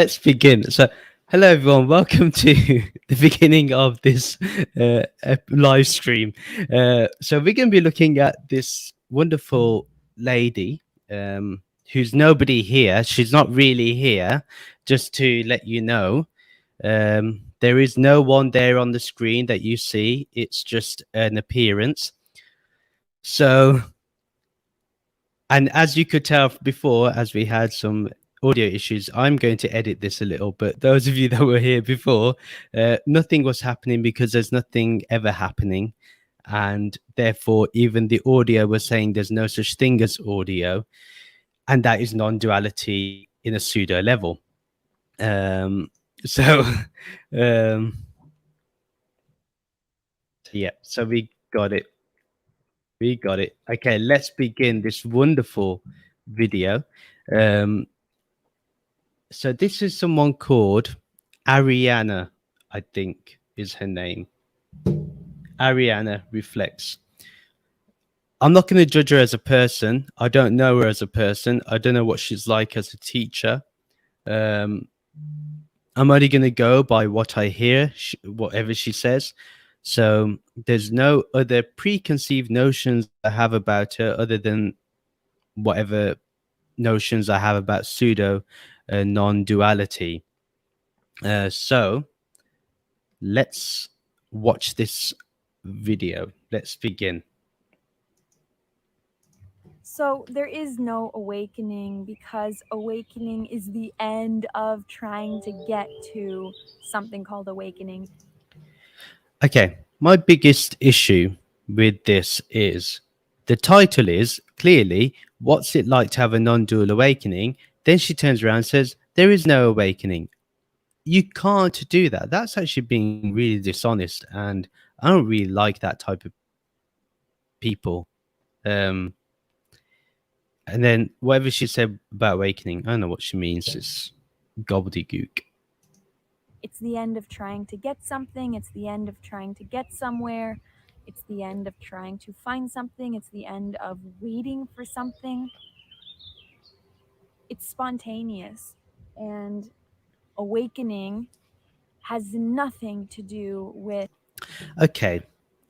Let's begin. So, hello everyone. Welcome to the beginning of this live stream. So, we're going to be looking at this wonderful lady who's nobody here. She's not really here. Just to let you know, there is no one there on the screen that you see. It's just an appearance. So, and as you could tell before, as we had some audio issues, I'm going to edit this a little. But those of you that were here before, nothing was happening because there's nothing ever happening. And therefore, even the audio was saying there's no such thing as audio. And that is non duality in a pseudo level. So, um, yeah, so we got it. We got it. Okay, let's begin this wonderful video. Um, So this is someone called Ariana, I think is her name. Ariana Reflects. I'm not going to judge her as a person. I don't know her as a person. I don't know what she's like as a teacher. I'm only going to go by what I hear, whatever she says. So there's no other preconceived notions I have about her other than whatever notions I have about pseudo non-duality. So let's watch this video. Let's begin. So there is no awakening because awakening is the end of trying to get to something called awakening. Okay, my biggest issue with this is the title is clearly What's It Like to Have a Non-Dual Awakening? Then she turns around and says, There is no awakening. You can't do that. That's actually being really dishonest, and I don't really like that type of people. Um, and then whatever she said about awakening, I don't know what she means. It's gobbledygook. It's the end of trying to get something, it's the end of trying to get somewhere, it's the end of trying to find something, it's the end of waiting for something. It's spontaneous, and awakening has nothing to do with. Okay,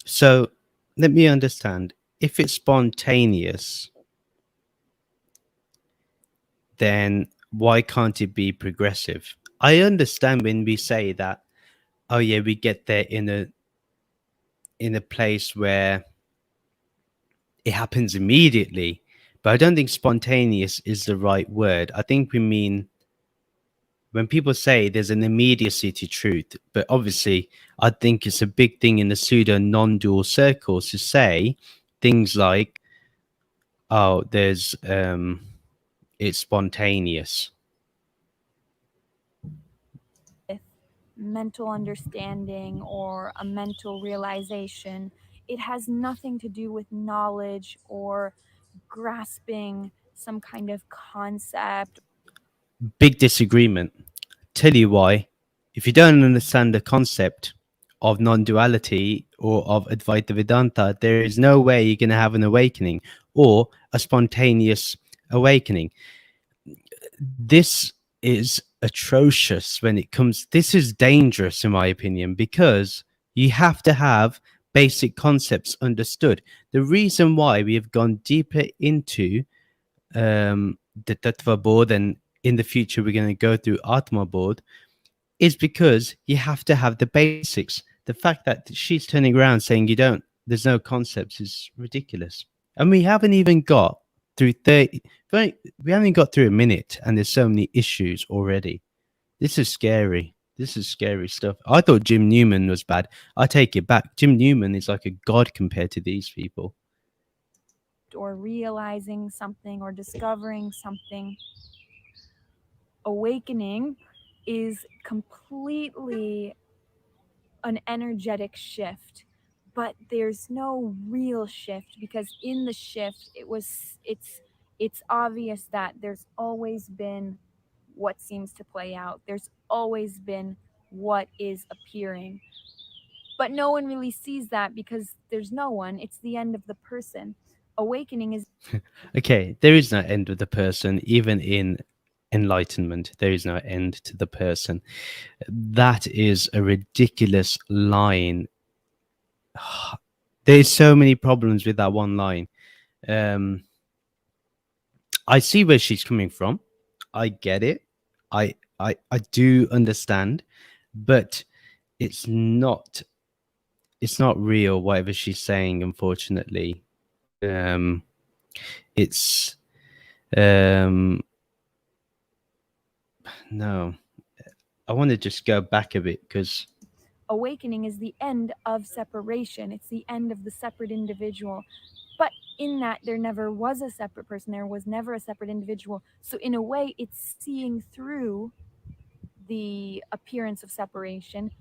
so let me understand. If it's spontaneous, then why can't it be progressive? I understand when we say that, oh yeah, we get there in a place where it happens immediately, but I don't think spontaneous is the right word. I think we mean when people say there's an immediacy to truth, but obviously I think it's a big thing in the pseudo non-dual circles to say things like, oh, there's it's spontaneous. Mental understanding or a mental realization. It has nothing to do with knowledge or grasping some kind of concept. Big disagreement. Tell you why. If you don't understand the concept of non-duality or of Advaita Vedanta, there is no way you're going to have an awakening or a spontaneous awakening. This is atrocious when it comes. This is dangerous, in my opinion, because you have to have basic concepts understood. The reason why we have gone deeper into the Tattva board, and in the future we're going to go through Atma board, is because you have to have the basics. The fact that she's turning around saying there's no concepts is ridiculous. And we haven't even got through 30, we haven't got through a minute and there's so many issues already. This is scary. This is scary stuff. I thought Jim Newman was bad. I take it back. Jim Newman is like a god compared to these people. Or realizing something or discovering something. Awakening is completely an energetic shift, but there's no real shift because in the shift it's obvious that there's always been what seems to play out. There's always been what is appearing. But no one really sees that because there's no one. It's the end of the person. Awakening is Okay, there is no end with the person, even in enlightenment. There is no end to the person. That is a ridiculous line. There's so many problems with that one line. Um, I see where she's coming from. I get it. I do understand, but it's not it's not real. Whatever she's saying, unfortunately, it's no. I want to just go back a bit because Awakening is the end of separation. It's the end of the separate individual. But in that, there never was a separate person. There was never a separate individual. So in a way, it's seeing through the appearance of separation,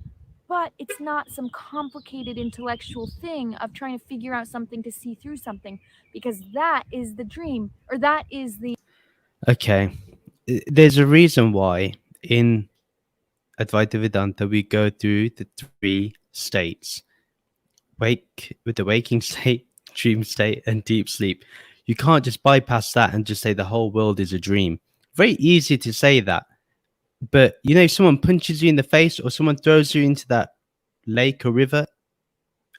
but it's not some complicated intellectual thing of trying to figure out something to see through something, because that is the dream, or that is the. okay, there's a reason why in Advaita Vedanta we go through the three states: wake with the waking state, dream state, and deep sleep. You can't just bypass that and just say the whole world is a dream. Very easy to say that, but you know, if someone punches you in the face or someone throws you into that lake or river,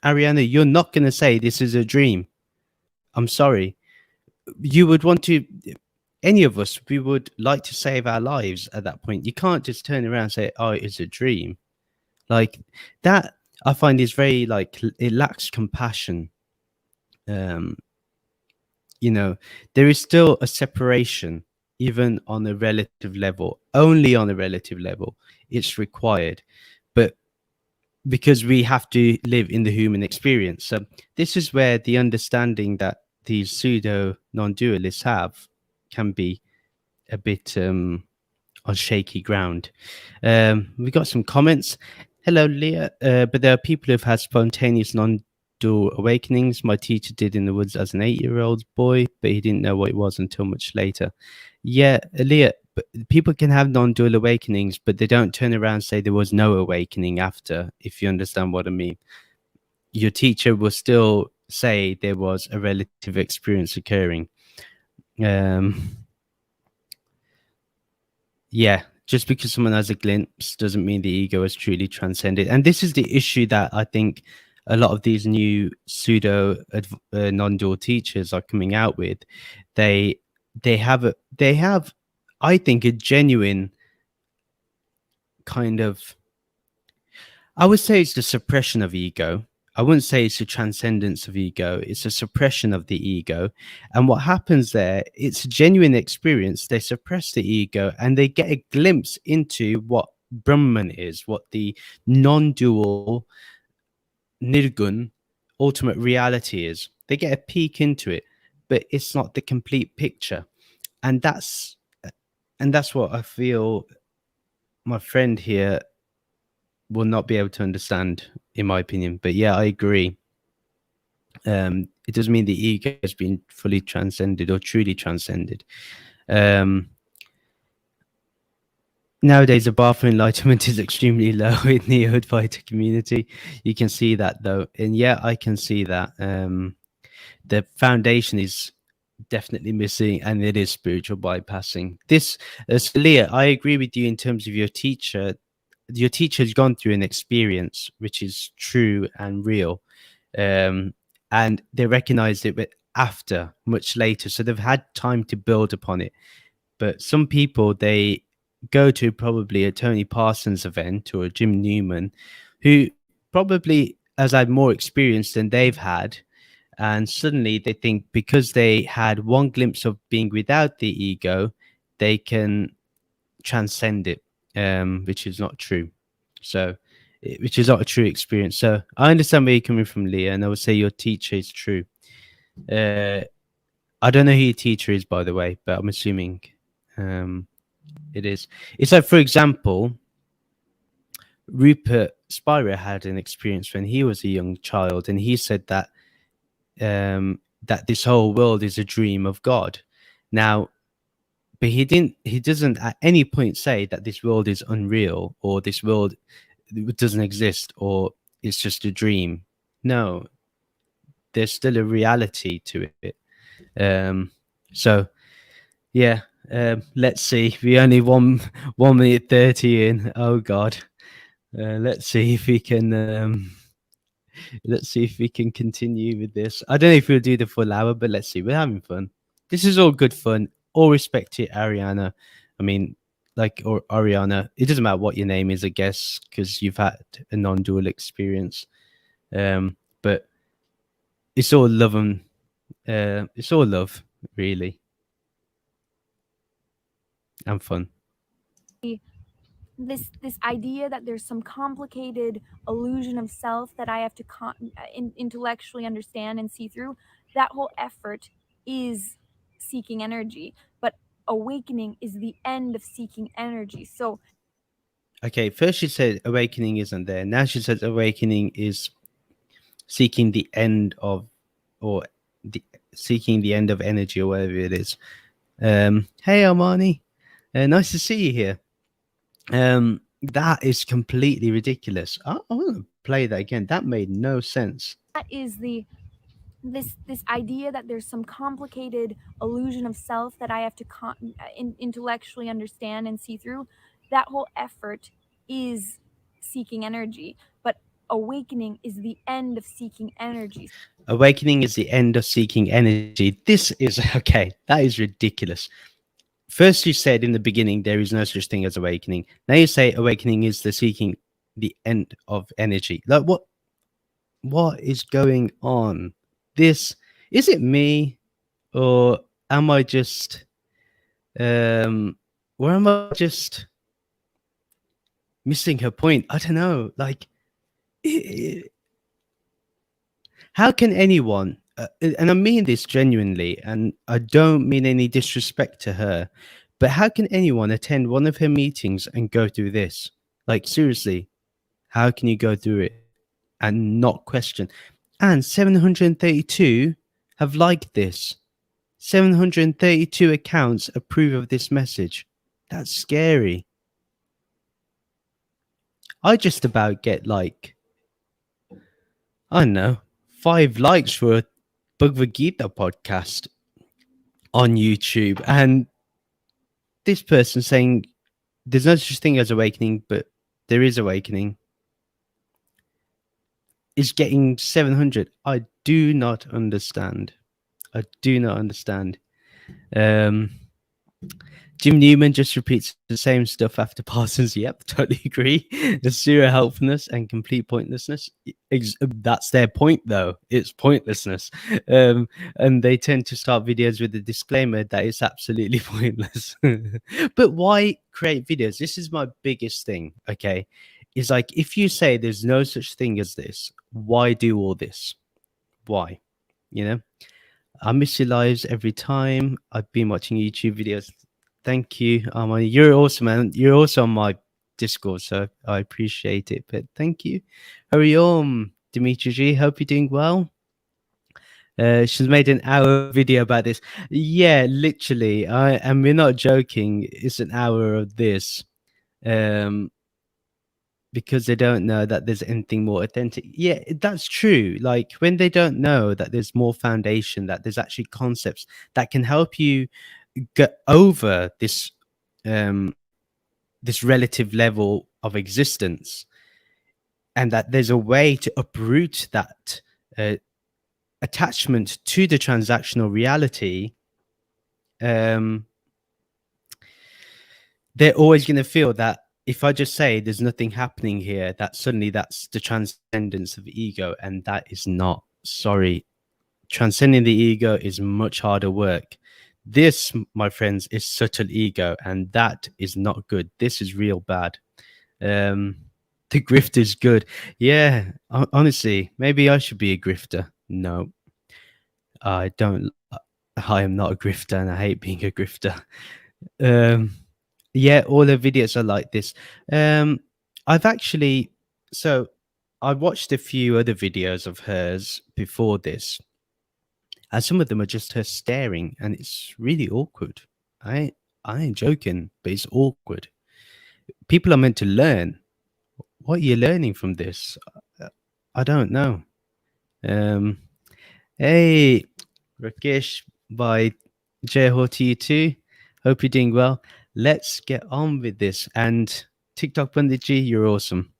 Ariana, you're not going to say this is a dream. I'm sorry. You would want to, any of us, we would like to save our lives at that point. You can't just turn around and say, oh, it's a dream. Like that, I find is very, like, it lacks compassion. You know, there is still a separation, even on a relative level, only on a relative level. It's required. But because we have to live in the human experience. So this is where the understanding that these pseudo non-dualists have can be a bit on shaky ground. We got some comments. Hello, Leah. But there are people who've had spontaneous non-dual awakenings. My teacher did in the woods as an 8-year-old boy, but he didn't know what it was until much later. Yeah, Leah, but people can have non-dual awakenings, but they don't turn around and say there was no awakening after, if you understand what I mean. Your teacher will still say there was a relative experience occurring. Yeah, just because someone has a glimpse doesn't mean the ego is truly transcended. And this is the issue that I think a lot of these new pseudo non-dual teachers are coming out with. They have I think a genuine kind of, I would say it's the suppression of ego. I wouldn't say it's a transcendence of ego. It's a suppression of the ego. And what happens there, it's a genuine experience. They suppress the ego and they get a glimpse into what Brahman is, what the non-dual nirgun ultimate reality is. They get a peek into it, but it's not the complete picture. And that's what I feel my friend here will not be able to understand, in my opinion. But yeah, I agree. It doesn't mean the ego has been fully transcended or truly transcended. Nowadays, the bar for enlightenment is extremely low in the Advaita community. You can see that, though. And yeah, I can see that. The foundation is definitely missing, and it is spiritual bypassing. This, so Leah, I agree with you in terms of your teacher. Your teacher has gone through an experience which is true and real, and they recognized it, but after, much later, so they've had time to build upon it. But some people, they go to probably a Tony Parsons event or a Jim Newman, who probably has had more experience than they've had, and suddenly they think because they had one glimpse of being without the ego, they can transcend it, which is not true. So, which is not a true experience. So I understand where you're coming from, Leah, and I would say your teacher is true. I don't know who your teacher is, by the way, but I'm assuming it is. It's like, for example, Rupert Spira had an experience when he was a young child, and he said that that this whole world is a dream of God. Now, but he doesn't at any point say that this world is unreal or this world doesn't exist or it's just a dream. No, there's still a reality to it. So yeah, Let's see. We only 1 minute 30 in. Oh God. Let's see if we can. Let's see if we can continue with this. I don't know if we'll do the full hour, but let's see. We're having fun. This is all good fun. All respect to Ariana. I mean, like, or Ariana. It doesn't matter what your name is, I guess, because you've had a non-dual experience. But it's all love and it's all love, really, and fun. This idea that there's some complicated illusion of self that I have to intellectually understand and see through, that whole effort is seeking energy, but awakening is the end of seeking energy. So Okay, first she said awakening isn't there. Now she says awakening is seeking the end of, or the, seeking the end of energy, or whatever it is. Hey, Armani, nice to see you here. That is completely ridiculous. I want to play that again. That made no sense. that is this idea that there's some complicated illusion of self that I have to intellectually understand and see through, that whole effort is seeking energy, but awakening is the end of seeking energy. Awakening is the end of seeking energy. This is okay. That is ridiculous. First, you said in the beginning there is no such thing as awakening. Now you say awakening is the seeking the end of energy. Like what? What is going on? This is it me, or am I just or am I just missing her point? I don't know. Like, how can anyone? And I mean this genuinely, and I don't mean any disrespect to her, but how can anyone attend one of her meetings and go through this? Like, seriously, how can you go through it and not question? And 732 have liked this. 732 accounts approve of this message. That's scary. I just about get like, I don't know, 5 likes for a Bhagavad Gita podcast on YouTube. And this person saying there's no such thing as awakening, but there is awakening, is getting 700. I do not understand. I do not understand. Jim Newman just repeats the same stuff after Parsons. Yep, totally agree. The zero helpfulness and complete pointlessness. That's their point, though. It's pointlessness. And they tend to start videos with a disclaimer that it's absolutely pointless. But why create videos? This is my biggest thing, okay? Is like, if you say there's no such thing as this, why do all this? Why? You know? I miss your lives every time. I've been watching YouTube videos. Thank you, Armani. You're awesome, man. You're also on my Discord, so I appreciate it. But thank you. Hurry on, Dimitri G. Hope you're doing well. She's made an hour video about this. Yeah, literally. And we're not joking. It's an hour of this. Because they don't know that there's anything more authentic. Yeah, that's true. Like when they don't know that there's more foundation, that there's actually concepts that can help you get over this relative level of existence, and that there's a way to uproot that attachment to the transactional reality. They're always going to feel that if I just say there's nothing happening here, that suddenly that's the transcendence of ego, and that is not. Sorry, transcending the ego is much harder work. This, my friends, is subtle ego, and that is not good. This is real bad. The grift is good. Yeah, honestly, maybe I should be a grifter. No, I don't. I am not a grifter, and I hate being a grifter. Yeah, all her videos are like this. I've actually, so I watched a few other videos of hers before this, and some of them are just her staring, and it's really awkward. I ain't joking, but it's awkward. People are meant to learn. What are you learning from this? I don't know. Hey, Rakesh by JHOT2. Hope you're doing well. Let's get on with this. And TikTok Bandiji, you're awesome.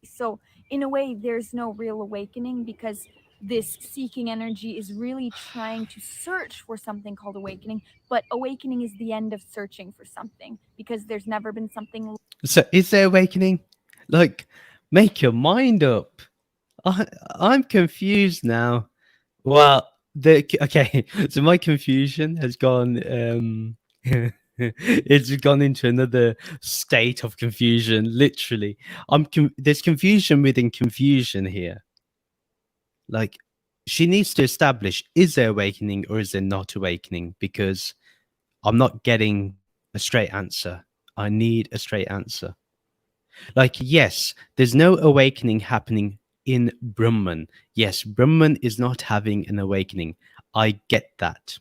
So in a way, there's no real awakening because this seeking energy is really trying to search for something called awakening, but awakening is the end of searching for something because there's never been something. So, is there awakening? Like, make your mind up. I'm confused now. Well, okay, so my confusion has gone. It's gone into another state of confusion. Literally, there's confusion within confusion here. Like, she needs to establish: is there awakening or is there not awakening? Because I'm not getting a straight answer. I need a straight answer. Like, yes, there's no awakening happening in Brahman. Yes, Brahman is not having an awakening. I get that.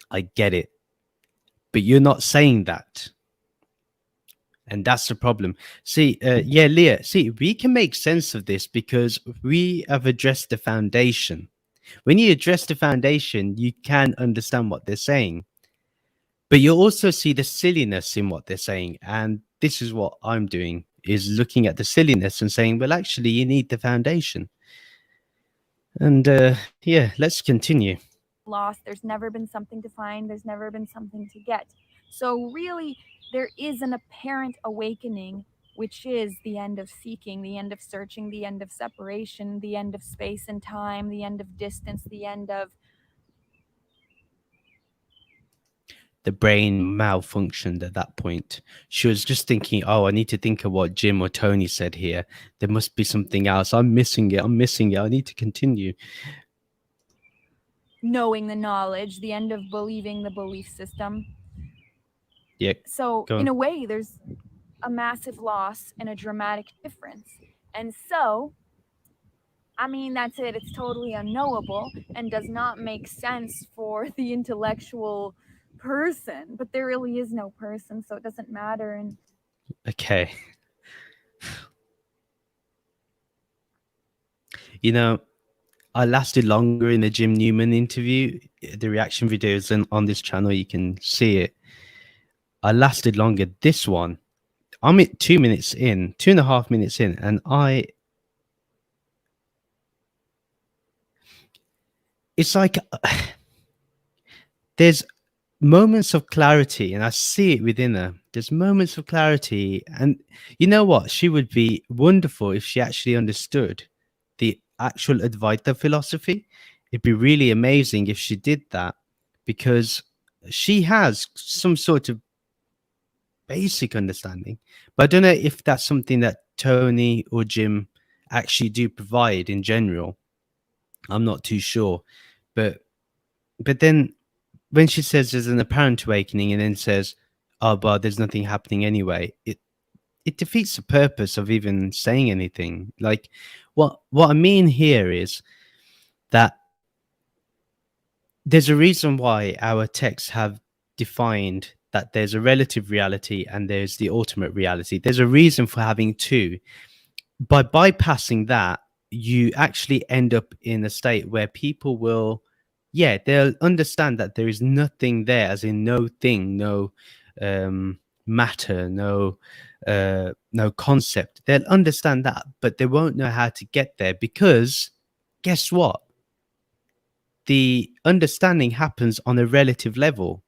I get it. But you're not saying that. And that's the problem. See, yeah, Leah, see, we can make sense of this because we have addressed the foundation. When you address the foundation, you can understand what they're saying. But you also see the silliness in what they're saying. And this is what I'm doing, is looking at the silliness and saying, well, actually, you need the foundation. And yeah, let's continue. Lost. There's never been something to find. There's never been something to get. So really, there is an apparent awakening, which is the end of seeking, the end of searching, the end of separation, the end of space and time, the end of distance, the end of. The brain malfunctioned at that point. She was just thinking, oh, I need to think of what Jim or Tony said here. There must be something else. I'm missing it. I'm missing it. I need to continue. Knowing the knowledge, the end of believing the belief system. Yeah. So, in a way, there's a massive loss and a dramatic difference. And so, I mean, that's it. It's totally unknowable and does not make sense for the intellectual person. But there really is no person, so it doesn't matter. And okay. You know, I lasted longer in the Jim Newman interview. The reaction videos on this channel, you can see it. I lasted longer. This one, I'm at 2 minutes in, 2.5 minutes in, and it's like there's moments of clarity, and I see it within her. There's moments of clarity, and you know what? She would be wonderful if she actually understood the actual Advaita philosophy. It'd be really amazing if she did that, because she has some sort of basic understanding, but I don't know if that's something that Tony or Jim actually do provide in general. I'm not too sure, but then when she says there's an apparent awakening and then says, oh, but there's nothing happening anyway, it defeats the purpose of even saying anything. Like, what I mean here is that there's a reason why our texts have defined that there's a relative reality and there's the ultimate reality. There's a reason for having two. By bypassing that, you actually end up in a state where people will, yeah, they'll understand that there is nothing there, as in no thing, no matter, no concept. They'll understand that, but they won't know how to get there, because guess what? The understanding happens on a relative level.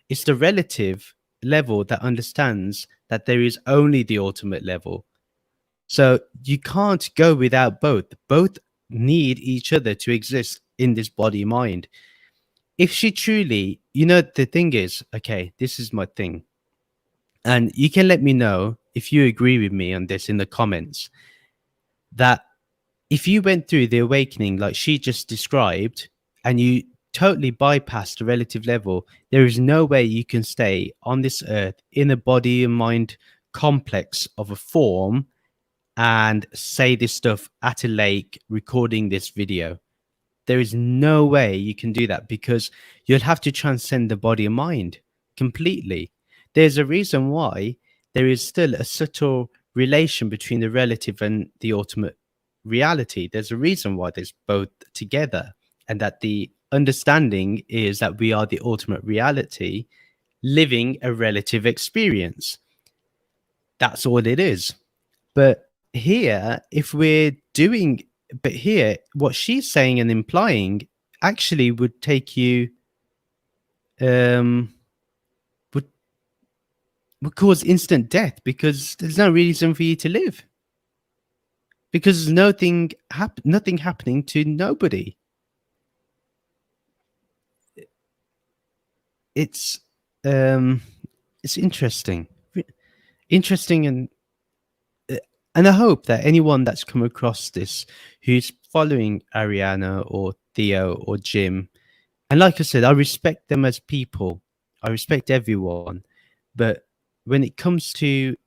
It's the relative level that understands that there is only the ultimate level. So you can't go without both. Both need each other to exist in this body mind. If she truly, the thing is, okay, this is my thing. And you can let me know if you agree with me on this in the comments, that if you went through the awakening like she just described and you totally bypassed the relative level, there is no way you can stay on this earth in a body and mind complex of a form and say this stuff at a lake recording this video. There is no way you can do that, because you'll have to transcend the body and mind completely. There's a reason why there is still a subtle relation between the relative and the ultimate reality. There's a reason why there's both together, and that the understanding is that we are the ultimate reality, living a relative experience. That's all it is. But here, if we're doing, but here, what she's saying and implying actually would take you, um, would would cause instant death because there's no reason for you to live because there's nothing happening to nobody. It's um, it's interesting, interesting, uh, and I hope that anyone that's come across this who's following Ariana or Theo or Jim, and like I said, I respect them as people. I respect everyone, but when it comes to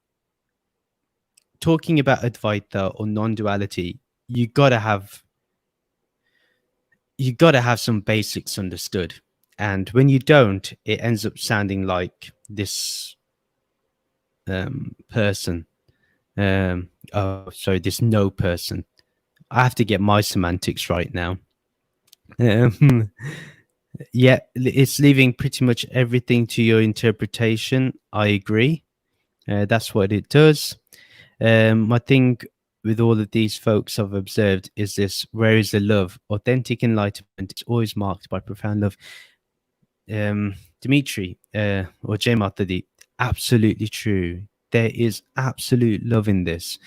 talking about Advaita or non-duality, you gotta have you gotta have some basics understood. And when you don't, it ends up sounding like this person. Sorry, this no person. I have to get my semantics right now. Um, yeah, it's leaving pretty much everything to your interpretation. I agree. That's what it does. My thing with all of these folks I've observed is this: where is the love? Authentic enlightenment is always marked by profound love. Dimitri or Jay Matadi, absolutely true. There is absolute love in this,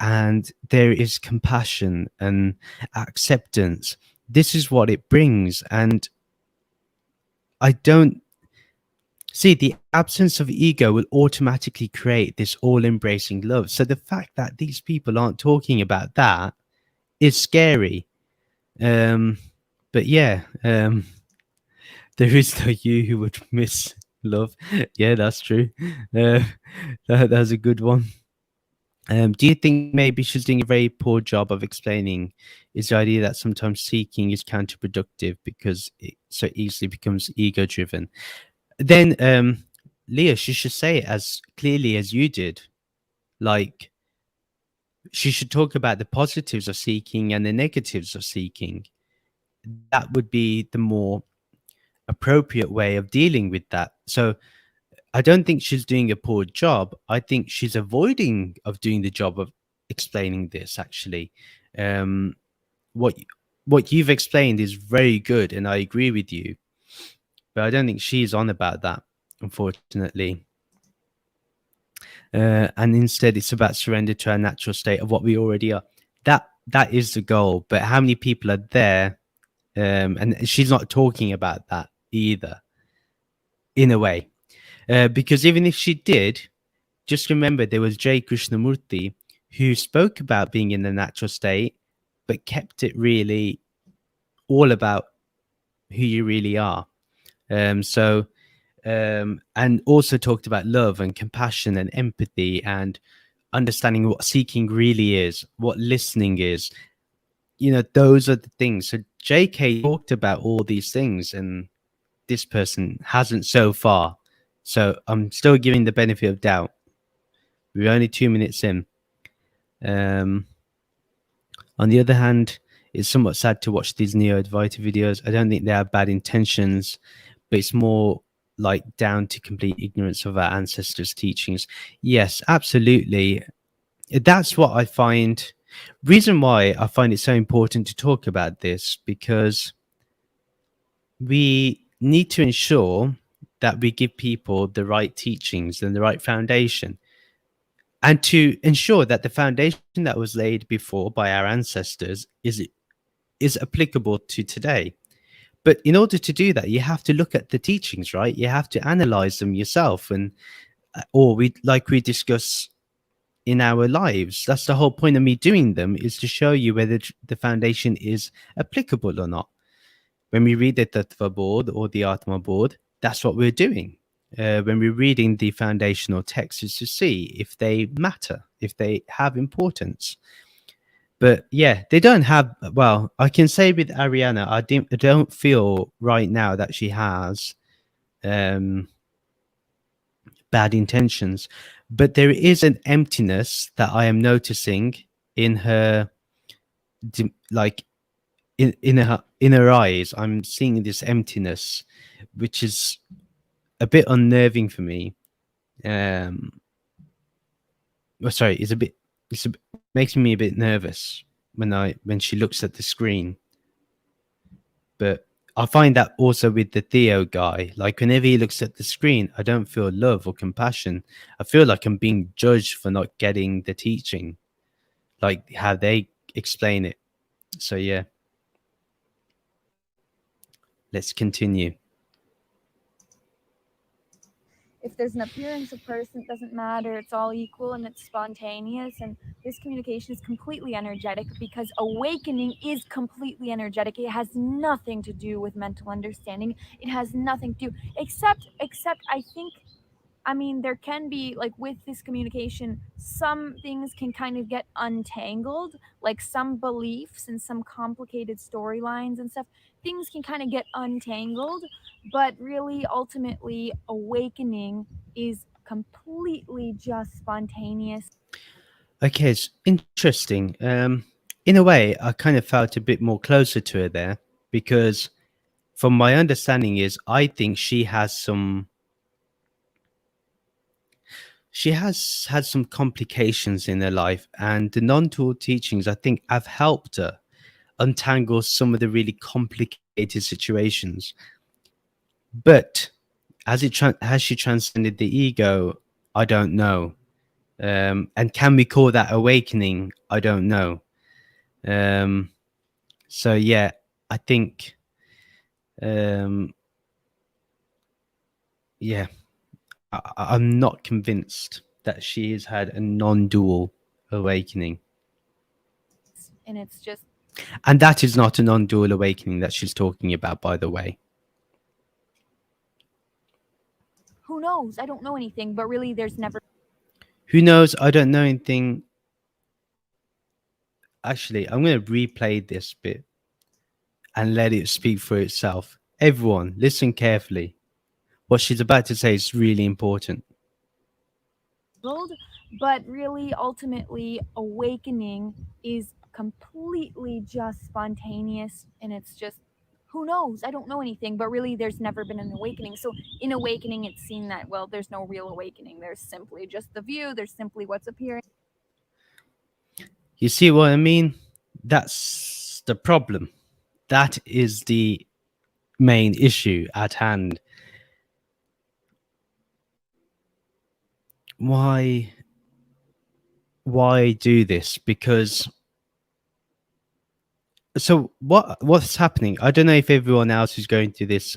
and there is compassion and acceptance. This is what it brings, and I don't see the absence of ego will automatically create this all-embracing love. So the fact that these people aren't talking about that is scary. But yeah, there is no you who would miss love. Yeah, that's true. That's a good one. Do you think maybe she's doing a very poor job of explaining is the idea that sometimes seeking is counterproductive because it so easily becomes ego driven? Then, Leah, she should say it as clearly as you did. Like, she should talk about the positives of seeking and the negatives of seeking. That would be the more appropriate way of dealing with that. So I don't think she's doing a poor job. I think she's avoiding of doing the job of explaining this. Actually, um, what what you've explained is very good, and I agree with you. But I don't think she's on about that, unfortunately. And instead, it's about surrender to our natural state of what we already are. That is the goal. But how many people are there? And she's not talking about that either, in a way. Because even if she did, just remember there was J. Krishnamurti who spoke about being in the natural state, but kept it really all about who you really are. And also talked about love and compassion and empathy and understanding what seeking really is, what listening is. You know, those are the things. So JK talked about all these things, and this person hasn't so far. So I'm still giving the benefit of doubt. We're only 2 minutes in. On the other hand, it's somewhat sad to watch these Neo Advaita videos. I don't think they have bad intentions, but it's more like down to complete ignorance of our ancestors' teachings. Yes, absolutely. That's what I find. Reason why I find it so important to talk about this, because we need to ensure that we give people the right teachings and the right foundation, and to ensure that the foundation that was laid before by our ancestors is applicable to today. But in order to do that, you have to look at the teachings, right? You have to analyze them yourself, and or we discuss in our lives. That's the whole point of me doing them, is to show you whether the foundation is applicable or not. When we read the Tattva board or the Atma board, that's what we're doing. When we're reading the foundational texts, is to see if they matter, if they have importance. But yeah, they don't have. Well, I can say with Ariana, I don't feel right now that she has bad intentions, but there is an emptiness that I am noticing in her, like in her eyes, I'm seeing this emptiness, which is a bit unnerving for me. Um, well, sorry, makes me a bit nervous when she looks at the screen. But I find that also with the Theo guy. Like whenever he looks at the screen, I don't feel love or compassion. I feel like I'm being judged for not getting the teaching, like how they explain it. So yeah, let's continue. If there's an appearance of person, it doesn't matter. It's all equal and it's spontaneous. And this communication is completely energetic because awakening is completely energetic. It has nothing to do with mental understanding. It has nothing to do, except I think, I mean, there can be, like, with this communication, some things can kind of get untangled, like some beliefs and some complicated storylines and stuff. Things can kind of get untangled, but really, ultimately, awakening is completely just spontaneous. Okay, it's interesting. In a way, I kind of felt a bit more closer to her there because, from my understanding, is I think she has had some complications in her life, and the non-dual teachings I think have helped her untangle some of the really complicated situations. But has she transcended the ego? I don't know. And can we call that awakening? I don't know. Um, so yeah, I think, um, yeah, I'm not convinced that she has had a non-dual awakening, And it's just, and that is not a non-dual awakening that she's talking about, by the way. who knows? I don't know anything, but really, there's never. Who knows? I don't know anything. Actually, I'm going to replay this bit and let it speak for itself. Everyone, listen carefully. What she's about to say is really important. But really, ultimately, awakening is completely just spontaneous, and it's just, who knows? I don't know anything, but really, there's never been an awakening. So in awakening, it's seen that, well, there's no real awakening. There's simply just the view. There's simply what's appearing. You see what I mean? That's the problem. That is the main issue at hand. Why do this? Because so what's happening? I don't know if everyone else is going through this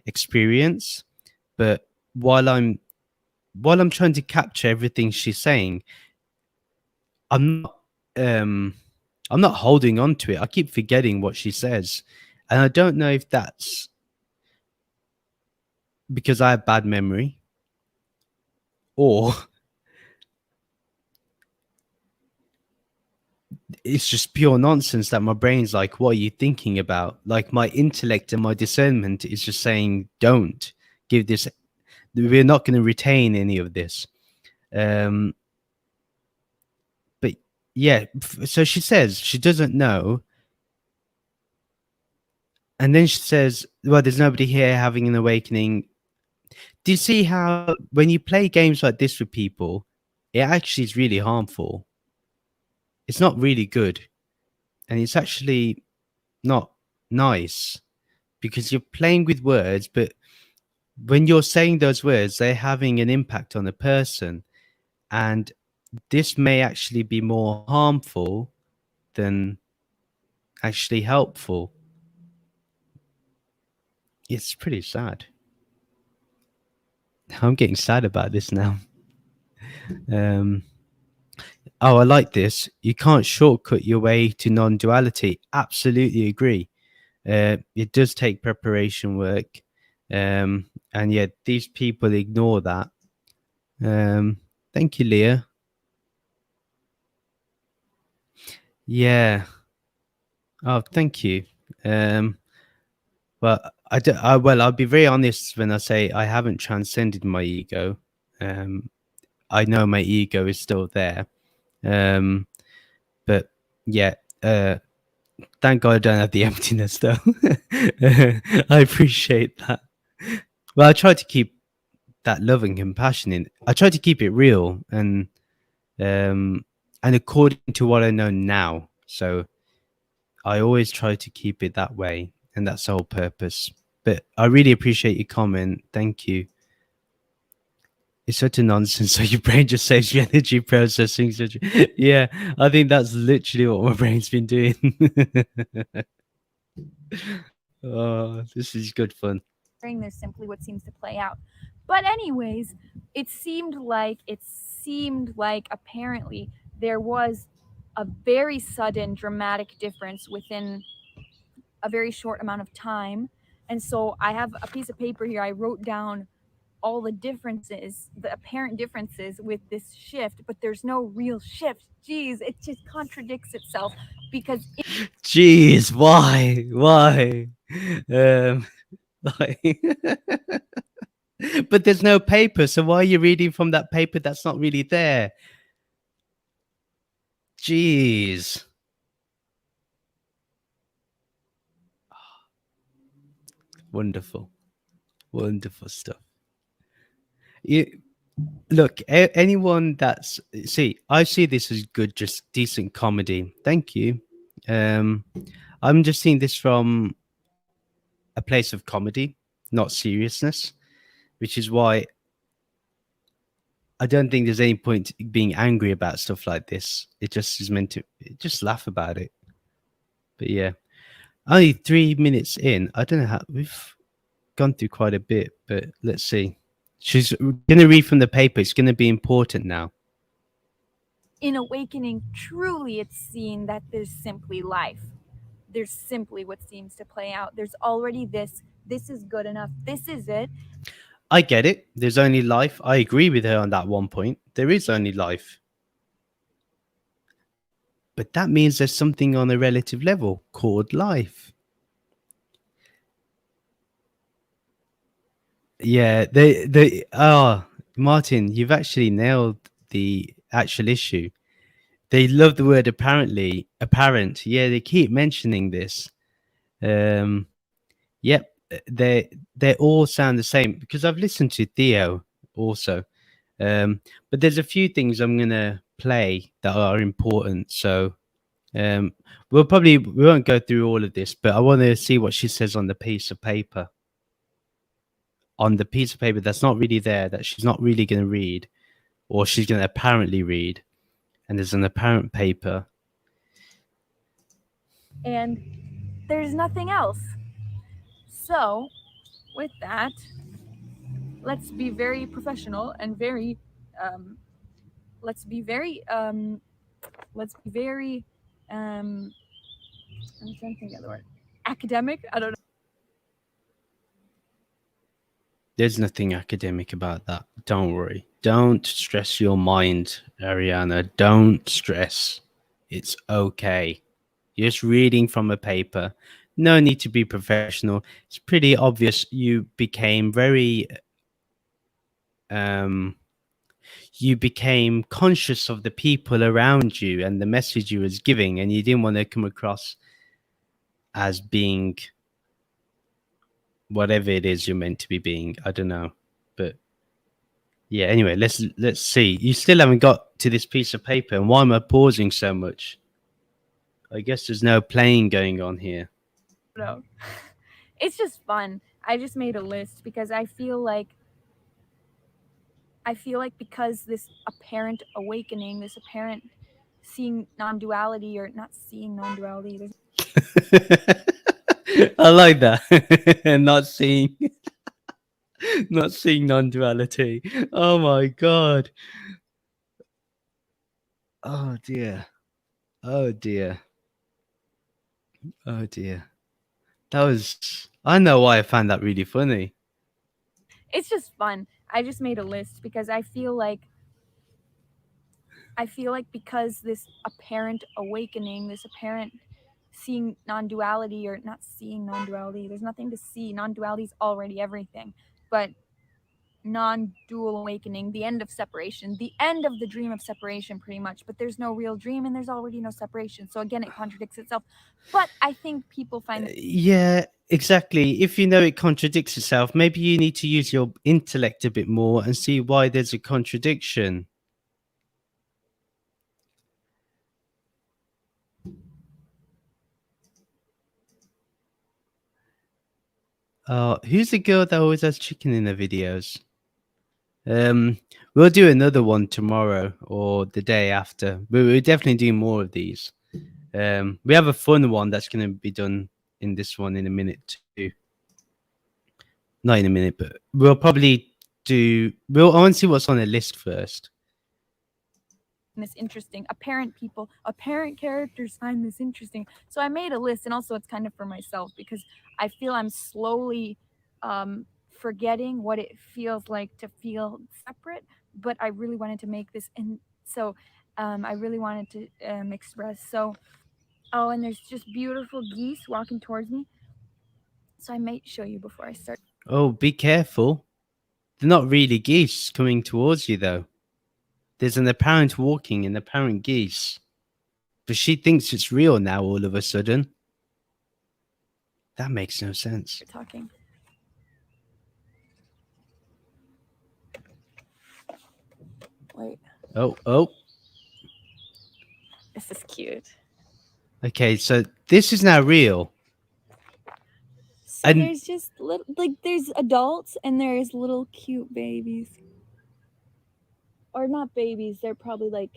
experience, but while I'm trying to capture everything she's saying, I'm not um I'm not holding on to it. I keep forgetting what she says. And I don't know if that's because I have bad memory or it's just pure nonsense that my brain's like, what are you thinking about? Like my intellect and my discernment is just saying, don't give this. We're not going to retain any of this. Um, but yeah, so she says she doesn't know. And then she says, well, there's nobody here having an awakening. Do you see how when you play games like this with people, it actually is really harmful? It's not really good. And it's actually not nice because you're playing with words, but when you're saying those words, they're having an impact on a person. And this may actually be more harmful than actually helpful. It's pretty sad. I'm getting sad about this now. Um, oh, I like this. You can't shortcut your way to non duality. Absolutely agree. It does take preparation work. And yet these people ignore that. Thank you, Leah. Yeah. Oh, thank you. But I'll be very honest when I say I haven't transcended my ego. I know my ego is still there. But yeah, Thank God I don't have the emptiness though. I appreciate that. Well, I try to keep that love and compassion in. I try to keep it real um and according to what I know now. So I always try to keep it that way, and that's the whole purpose. But I really appreciate your comment. Thank you. It's such a nonsense. So your brain just saves you energy processing. Such, yeah, I think that's literally what my brain's been doing. Oh, this is good fun. there's simply what seems to play out. But anyways, it seemed like apparently there was a very sudden dramatic difference within a very short amount of time. And so I have a piece of paper here. I wrote down all the differences, the apparent differences with this shift, but there's no real shift. Jeez, it just contradicts itself because Jeez, why? Why? Um, like, but there's no paper, so why are you reading from that paper that's not really there? Jeez. Wonderful. Wonderful stuff. You, look, anyone that's see, I see this as good, just decent comedy. Thank you. Um, I'm just seeing this from a place of comedy, not seriousness, which is why I don't think there's any point being angry about stuff like this. It just is meant to just laugh about it. But yeah, only 3 minutes in. I don't know how we've gone through quite a bit, but let's see. She's going to read from the paper. It's going to be important now. in awakening, truly it's seen that there's simply life. There's simply what seems to play out. There's already this. This is good enough. This is it. I get it. There's only life. I agree with her on that one point. There is only life. But that means there's something on a relative level called life. Yeah, Martin, you've actually nailed the actual issue. They love the word apparently, apparent. Yeah, they keep mentioning this. Um, yep, they all sound the same because I've listened to Theo also. But there's a few things I'm gonna play that are important. So um, we won't go through all of this, but I want to see what she says on the piece of paper. On the piece of paper that's not really there, that she's not really going to read, or she's going to apparently read, and there's an apparent paper. And there's nothing else. So, with that, let's be very professional and very, um, let's be very, let's be very, um, I'm trying to think of the word, academic. I don't know. There's nothing academic about that. Don't worry. Don't stress your mind, Ariana. Don't stress. It's okay. You're just reading from a paper. No need to be professional. It's pretty obvious you became very um you became conscious of the people around you and the message you was giving, and you didn't want to come across as being whatever it is you're meant to be being. I don't know. But yeah, anyway, let's see. You still haven't got to this piece of paper, and why am I pausing so much? I guess there's no playing going on here. No. It's just fun. I just made a list because I feel like because this apparent awakening, this apparent seeing non-duality or not seeing non-duality, there's I like that. not seeing not seeing non-duality. Oh my god. Oh dear. Oh dear. Oh dear. That was I know why I found that really funny. it's just fun. I just made a list because I feel like because this apparent awakening, this apparent seeing non-duality or not seeing non-duality, there's nothing to see. Non-duality is already everything. But non-dual awakening, the end of separation, the end of the dream of separation, pretty much. But there's no real dream, and there's already no separation. So again, it contradicts itself. But I think people find Yeah, exactly. If you know it contradicts itself, maybe you need to use your intellect a bit more and see why there's a contradiction. Who's the girl that always has chicken in her videos? We'll do another one tomorrow or the day after. We're definitely doing more of these. We have a fun one that's going to be done in this one in a minute too. Not in a minute, but we'll probably do. I want to see what's on the list first. this interesting. Apparent characters find this interesting. So I made a list, and also it's kind of for myself because I feel I'm slowly forgetting what it feels like to feel separate. But I really wanted to make this, and so I really wanted to express. So, oh, and there's just beautiful geese walking towards me. So I might show you before I start. Oh, be careful. They're not really geese coming towards you, though. There's an apparent walking and apparent geese. But she thinks it's real now all of a sudden. That makes no sense. Talking. Wait. Oh. This is cute. Okay, so this is now real. So and there's just little, like, there's adults and there's little cute babies. Or not babies, they're probably like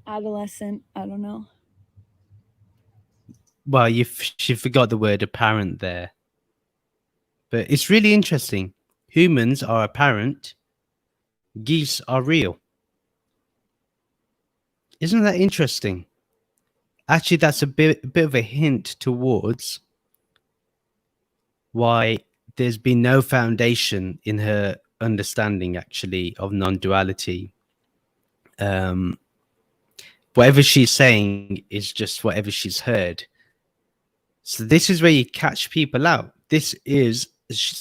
adolescent. I don't know. Well, she forgot the word apparent there. But it's really interesting. Humans are apparent. Geese are real. Isn't that interesting? Actually, that's a bit of a hint towards why there's been no foundation in her understanding, actually, of non-duality. Whatever she's saying is just whatever she's heard. So this is where you catch people out. She's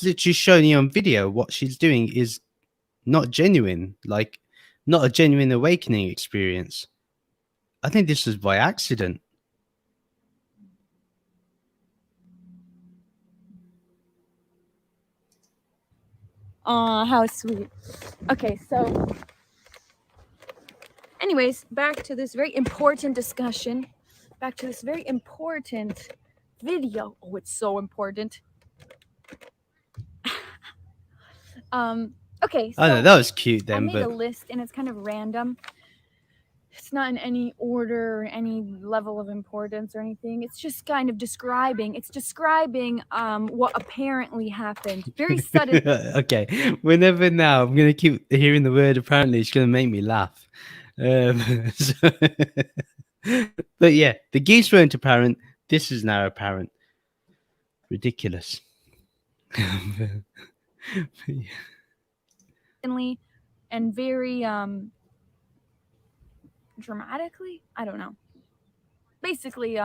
literally showing you on video what she's doing is not genuine, like not a genuine awakening experience. I think this was by accident. Aw, how sweet. Okay, so anyways, back to this very important discussion. Back to this very important video. Oh, it's so important. Okay, so I know that was cute then, I made but a list and it's kind of random. It's not in any order or any level of importance or anything. It's just kind of describing. It's describing what apparently happened. Very sudden. Okay, whenever now I'm gonna keep hearing the word apparently, it's gonna make me laugh. So but yeah, the geese weren't apparent. This is now apparent. Ridiculous. And very dramatically, I don't know. Basically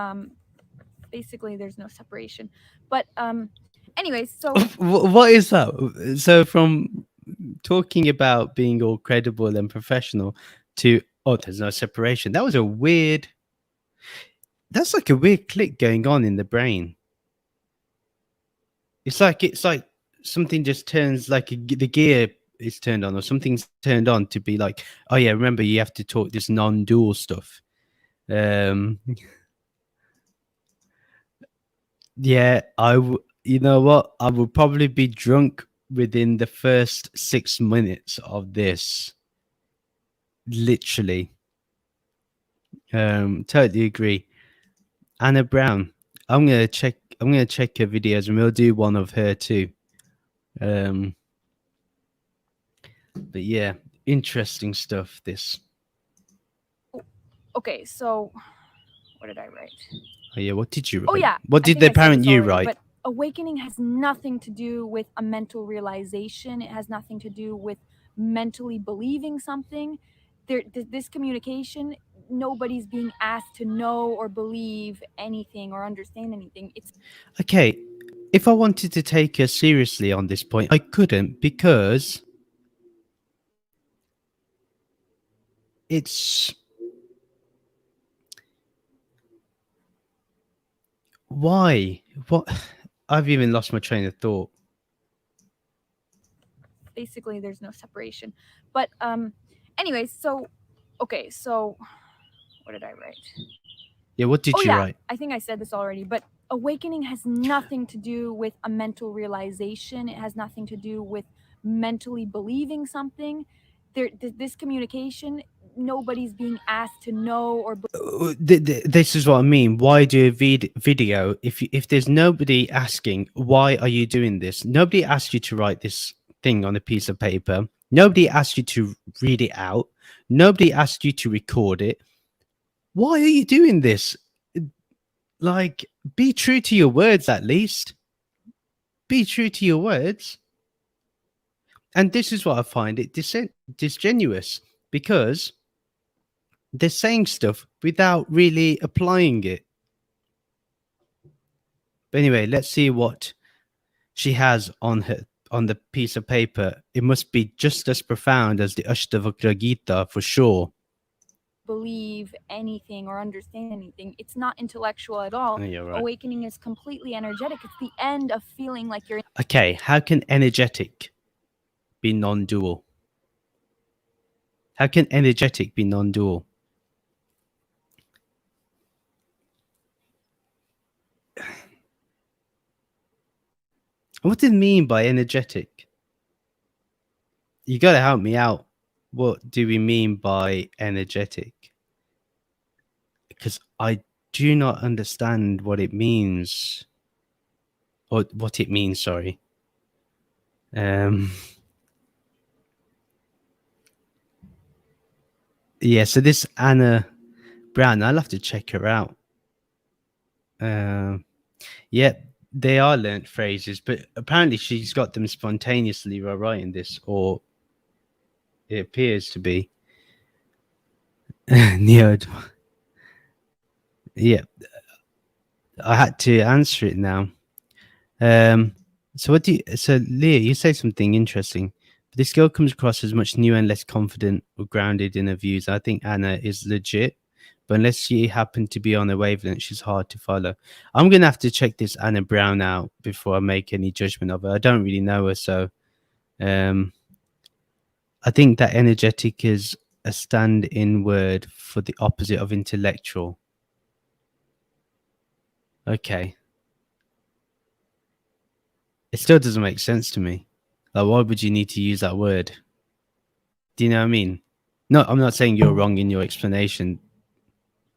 there's no separation. But anyways, so what is that? So from talking about being all credible and professional to there's no separation. That's like a weird click going on in the brain. It's like something just turns, like the gear is turned on or something's turned on to be like, oh yeah, remember you have to talk this non-dual stuff. Yeah, you know what? I would probably be drunk within the first 6 minutes of this. Literally. Totally agree. Anna Brown. I'm gonna check her videos and we'll do one of her too. But yeah, interesting stuff, this. Okay, so what did I write? Oh yeah, what did you write? Oh yeah. What did the parent you write? But awakening has nothing to do with a mental realization. It has nothing to do with mentally believing something. This communication, nobody's being asked to know or believe anything or understand anything. It's okay. If I wanted to take her seriously on this point, I couldn't, because it's why? What? I've even lost my train of thought. Basically there's no separation. But anyways, so okay, so what did I write? Yeah, what did Oh you yeah, write? I think I said this already, but awakening has nothing to do with a mental realization. It has nothing to do with mentally believing something. This communication, nobody's being asked to know or This is what I mean. Why do a video if there's nobody asking why are you doing this? Nobody asked you to write this thing on a piece of paper. Nobody asked you to read it out. Nobody asked you to record it. Why are you doing this? Like, be true to your words at least. Be true to your words. And this is what I find it disingenuous because they're saying stuff without really applying it. But anyway, let's see what she has on the piece of paper. It must be just as profound as the Ashtavakra Gita for sure. believe anything or understand anything. It's not intellectual at all. Oh, you're right. Awakening is completely energetic. It's the end of feeling like you're Okay, how can energetic be non-dual? How can energetic be non-dual? What do you mean by energetic? You got to help me out. What do we mean by energetic? Because I do not understand what it means, or what it means. Sorry. Yeah. So this Anna Brown, I'll have to check her out. Yeah, they are learnt phrases, but apparently she's got them spontaneously while writing this, or it appears to be. Neo. Yeah, I had to answer it now. So what do you? So Leah, you say something interesting. This girl comes across as much new and less confident or grounded in her views. I think Anna is legit, but unless she happened to be on a wavelength, she's hard to follow. I'm gonna have to check this Anna Brown out before I make any judgment of her. I don't really know her, so I think that energetic is a stand-in word for the opposite of intellectual. Okay. It still doesn't make sense to me. Like, why would you need to use that word? Do you know what I mean? No, I'm not saying you're wrong in your explanation.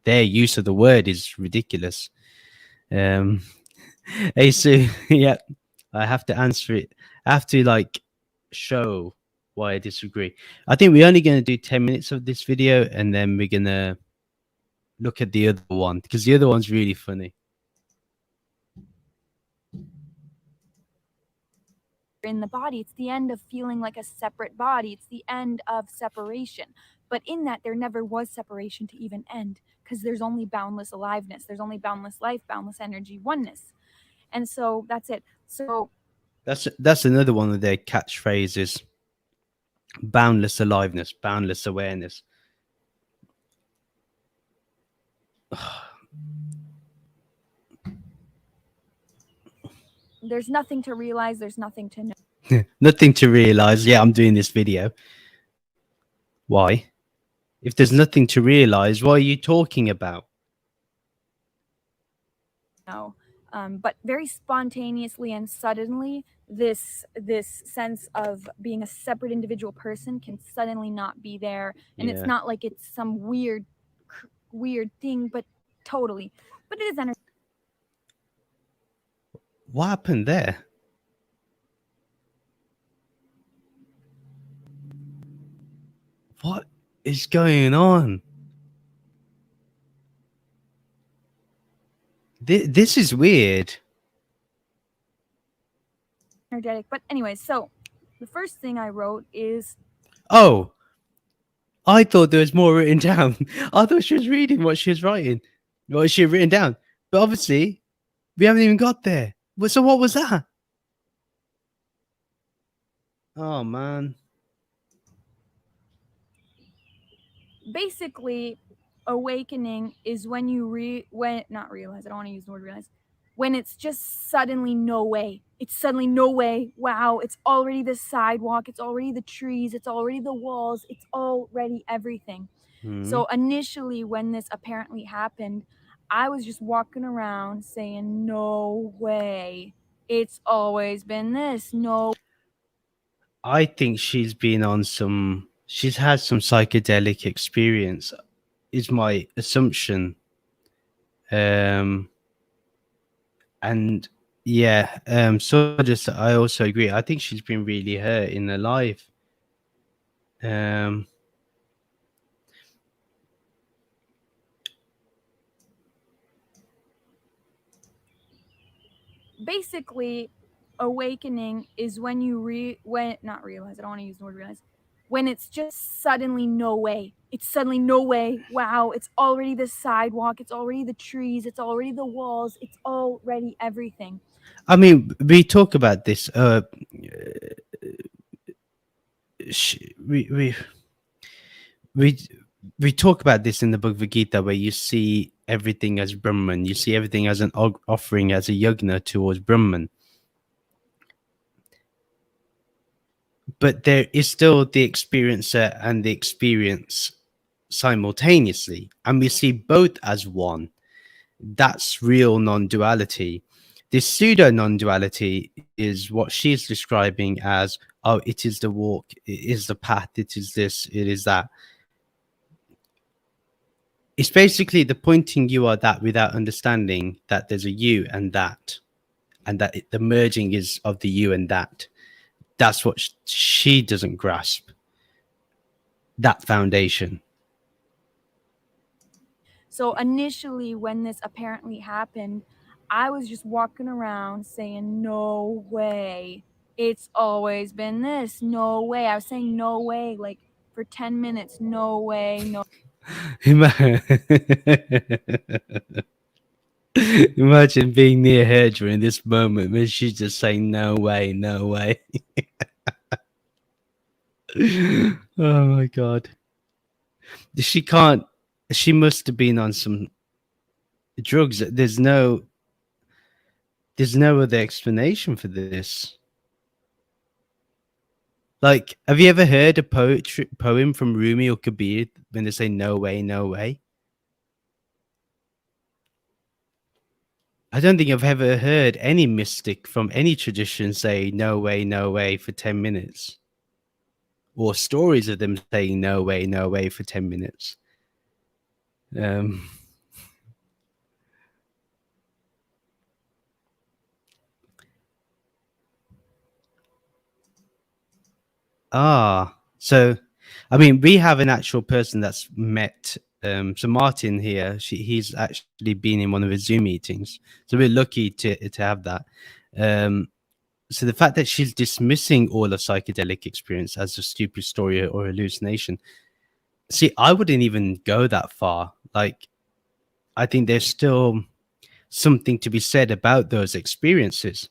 Their use of the word is ridiculous. Hey, Sue, yeah, I have to answer it. I have to like show why I disagree. I think we're only going to do 10 minutes of this video and then we're going to look at the other one because the other one's really funny. in the body. It's the end of feeling like a separate body. It's the end of separation. But in that, there never was separation to even end because there's only boundless aliveness. There's only boundless life, boundless energy, oneness. And so that's it. So That's another one of their catchphrases. Boundless aliveness, boundless awareness. there's nothing to realize. There's nothing to know. Nothing to realize. Yeah, I'm doing this video. Why? If there's nothing to realize, what are you talking about? But very spontaneously and suddenly, this sense of being a separate individual person can suddenly not be there, and Yeah. it's not like it's some weird thing, but totally. But it is energy. What happened there? What is going on? This is weird. Energetic. But anyways, so the first thing I wrote is Oh, I thought there was more written down. I thought she was reading what she was writing, what she had written down. But obviously, we haven't even got there. So what was that? Oh man. basically, awakening is when you when not realize, I don't want to use the word realize, when it's just suddenly no way, it's suddenly no way, wow, it's already the sidewalk, it's already the trees, it's already the walls, it's already everything. Hmm. So initially when this apparently happened, I was just walking around saying no way, it's always been this, no. I think she's been on some. She's had some psychedelic experience. Is my assumption. Um, and yeah, so just I also agree. I think she's been really hurt in her life. Um, Basically, awakening is when you when not realize, I don't want to use the word realize, when it's just suddenly no way, it's suddenly no way, wow, it's already the sidewalk, it's already the trees, it's already the walls, it's already everything. I mean, we talk about this. Sh- we we we we talk about this in the Bhagavad Gita, where you see everything as Brahman. You see everything as an offering, as a yagna towards Brahman. But there is still the experiencer and the experience simultaneously, and we see both as one. That's real non-duality. This pseudo non-duality is what she's describing as, oh, it is the walk, it is the path, it is this, it is that. It's basically the pointing you are that without understanding that there's a you and that the merging is of the you and that. That's what she doesn't grasp, that foundation. So initially when this apparently happened, I was just walking around saying no way, it's always been this, no way, I was saying no way like for 10 minutes, no way, no. Imagine being near her during this moment when she's just saying, no way, no way. Oh my God. She can't, she must have been on some drugs. There's no other explanation for this. Like, have you ever heard a poem from Rumi or Kabir when they say no way, no way? I don't think I've ever heard any mystic from any tradition say no way for 10 minutes, or stories of them saying no way for 10 minutes. Um, so I mean, we have an actual person that's met. So Martin here, he's actually been in one of his Zoom meetings. So we're lucky to have that. Um, so the fact that she's dismissing all of psychedelic experience as a stupid story or hallucination. See, I wouldn't even go that far. Like, I think there's still something to be said about those experiences.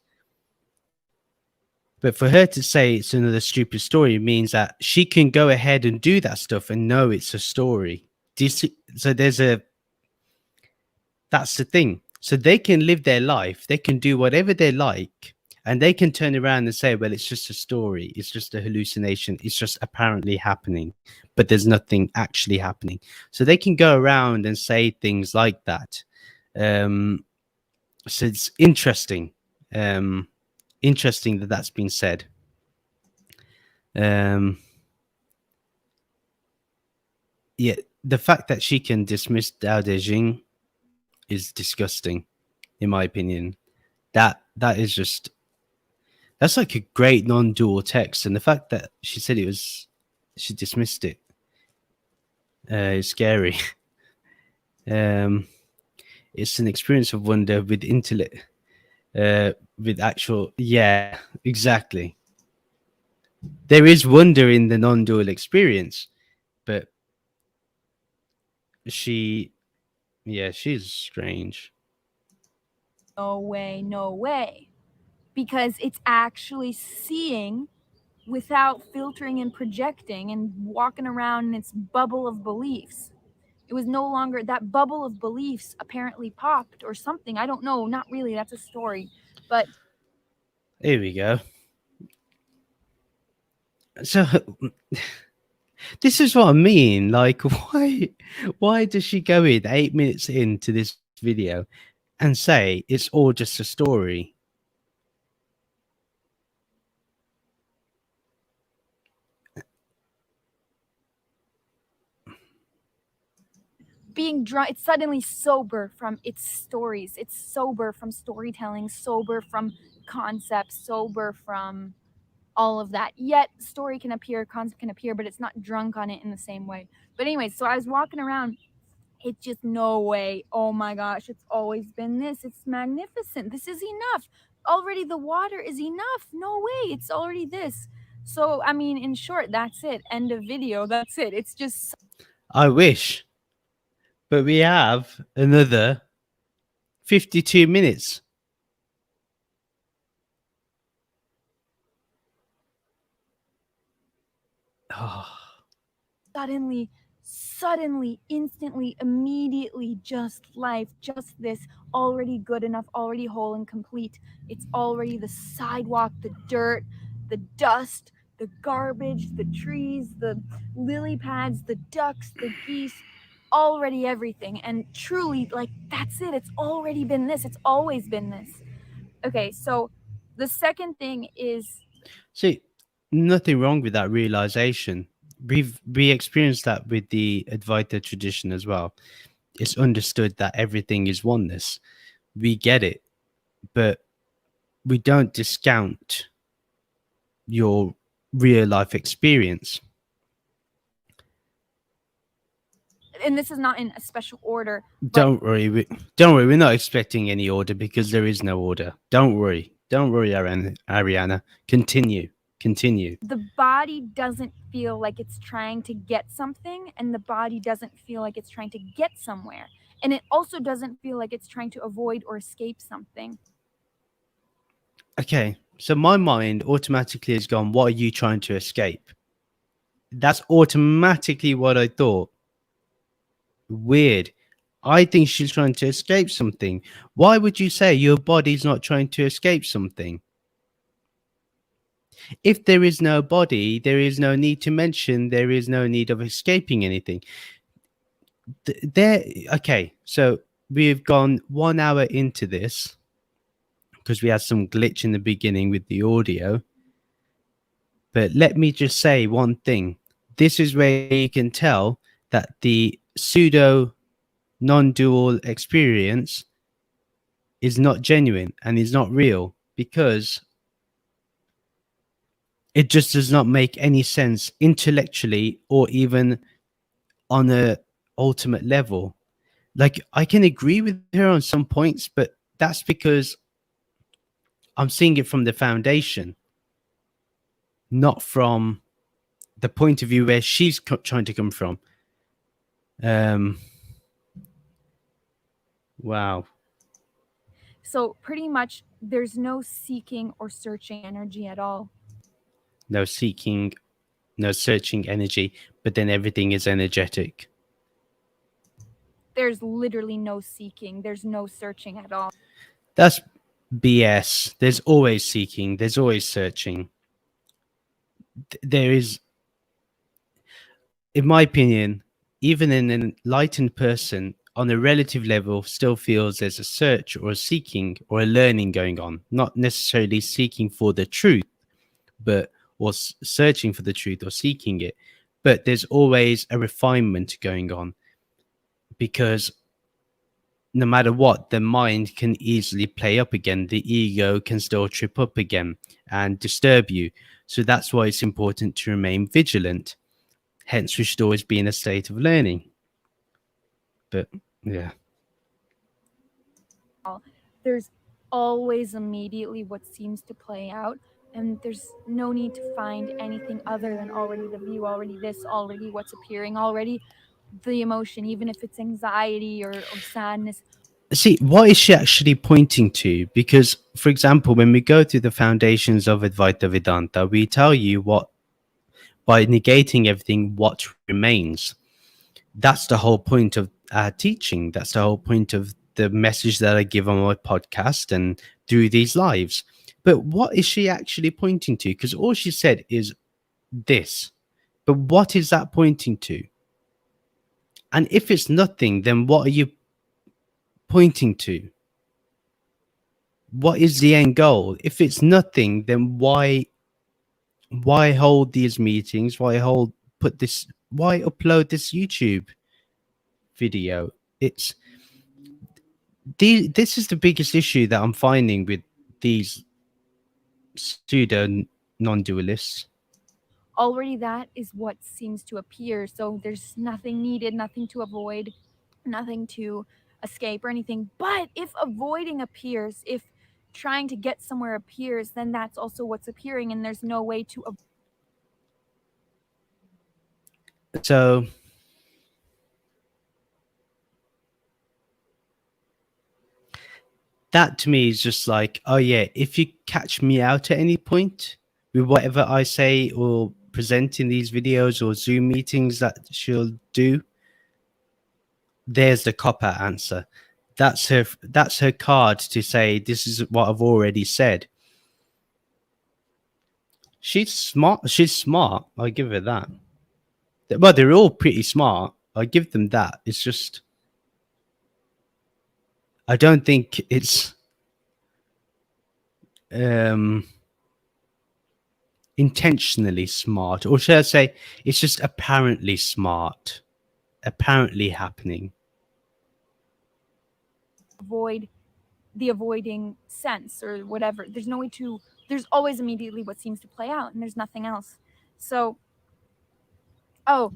But for her to say it's another stupid story means that she can go ahead and do that stuff and know it's a story. Do you see? So that's the thing. So they can live their life, they can do whatever they like, and they can turn around and say, well, it's just a story, it's just a hallucination, it's just apparently happening, but there's nothing actually happening. So they can go around and say things like that. Um, so it's interesting. Um, Interesting that that's been said. Um, yeah, the fact that she can dismiss Dao De Jing is disgusting, in my opinion. That is just, that's like a great non-dual text, and the fact that she said it was, she dismissed it, is scary. um, it's an experience of wonder with intellect, with actual, yeah, exactly. There is wonder in the non-dual experience, but she, yeah, she's strange. No way, no way. Because it's actually seeing without filtering and projecting and walking around in its bubble of beliefs. It was no longer that bubble of beliefs apparently popped or something. I don't know. Not really. That's a story. But Here we go. So this is what I mean. Like, why does she go in 8 minutes into this video and say it's all just a story? being drunk, it's suddenly sober from its stories. It's sober from storytelling, sober from concepts, sober from all of that. Yet story can appear, concept can appear, but it's not drunk on it in the same way. But anyways, so I was walking around. It's just no way. Oh my gosh, it's always been this. It's magnificent. This is enough. Already the water is enough. No way. It's already this. So, I mean, in short, that's it. End of video. That's it. It's just I wish, but we have another 52 minutes. Oh, suddenly, instantly, immediately, just life, just this, already good enough, already whole and complete. It's already the sidewalk, the dirt, the dust, the garbage, the trees, the lily pads, the ducks, the geese, already everything. And truly, like, that's it. It's already been this. It's always been this. Okay, so the second thing is see, nothing wrong with that realization. We experienced that with the Advaita tradition as well. It's understood that everything is oneness. We get it, but we don't discount your real life experience. and this is not in a special order, but Don't worry, don't worry. We're not expecting any order because there is no order. Don't worry, Ariana. Continue. the body doesn't feel like it's trying to get something, and the body doesn't feel like it's trying to get somewhere. And it also doesn't feel like it's trying to avoid or escape something. Okay, so my mind automatically has gone, what are you trying to escape? That's automatically what I thought. Weird. I think she's trying to escape something. Why would you say your body's not trying to escape something? If there is no body, there is no need to mention, there is no need of escaping anything. Okay, so we've gone 1 hour into this because we had some glitch in the beginning with the audio. But let me just say one thing. This is where you can tell that the pseudo non-dual experience is not genuine and is not real, because it just does not make any sense intellectually or even on a ultimate level. Like, I can agree with her on some points, but that's because I'm seeing it from the foundation, not from the point of view where she's trying to come from. Wow. So, pretty much, there's no seeking or searching energy at all. No seeking, no searching energy, but then everything is energetic. There's literally no seeking, there's no searching at all. That's BS. There's always seeking, there's always searching. There is, in my opinion, even an enlightened person on a relative level still feels there's a search or a seeking or a learning going on, not necessarily seeking for the truth, but or searching for the truth or seeking it, but there's always a refinement going on, because no matter what, the mind can easily play up again. The ego can still trip up again and disturb you. So that's why it's important to remain vigilant. Hence, we should always be in a state of learning. But yeah. There's always immediately what seems to play out, and there's no need to find anything other than already the view, already this, already what's appearing, already the emotion, even if it's anxiety or sadness, See, what is she actually pointing to? Because, for example, when we go through the foundations of Advaita Vedanta, we tell you what, by negating everything, what remains. That's the whole point of our teaching. That's the whole point of the message that I give on my podcast and through these lives. But what is she actually pointing to? Because all she said is this. But what is that pointing to? And if it's nothing, then what are you pointing to? What is the end goal? If it's nothing, then why hold these meetings? Why upload this YouTube video? It's this is the biggest issue that I'm finding with these pseudo non-dualists. Already that is what seems to appear. So there's nothing needed, nothing to avoid, nothing to escape or anything. But if avoiding appears, if trying to get somewhere appears, then that's also what's appearing, and there's no way to So that to me is just like, oh yeah, if you catch me out at any point with whatever I say or present in these videos or Zoom meetings that she'll do, there's the cop out answer. That's her card to say this is what I've already said. She's smart. She's smart. I give her that. Well, they're all pretty smart. I give them that. It's just I don't think it's um intentionally smart, or should I say, it's just apparently smart, apparently happening. avoid the avoiding sense or whatever. There's no way to, there's always immediately what seems to play out, and there's nothing else. So, oh,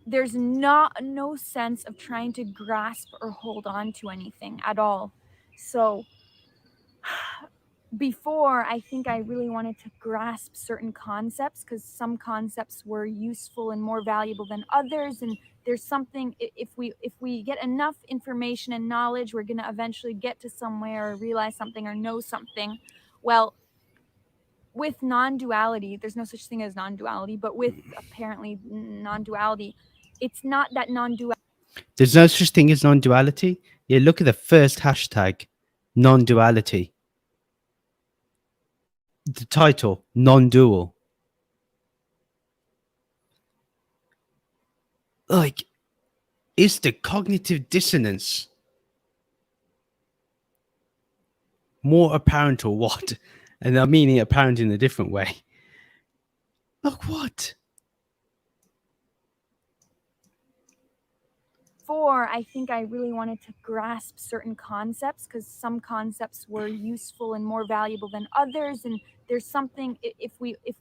there's no sense of trying to grasp or hold on to anything at all. So, before, I think I really wanted to grasp certain concepts because some concepts were useful and more valuable than others, and there's something, if we get enough information and knowledge, we're going to eventually get to somewhere or realize something or know something. Well, with non-duality, there's no such thing as non-duality, but with apparently non-duality, it's not that non-duality. There's no such thing as non-duality. Yeah, look at the first hashtag, non-duality. The title, non-dual. Like, is the cognitive dissonance more apparent or what? And I'm meaning apparent in a different way. Like what? Before, I think I really wanted to grasp certain concepts because some concepts were useful and more valuable than others, and there's something, if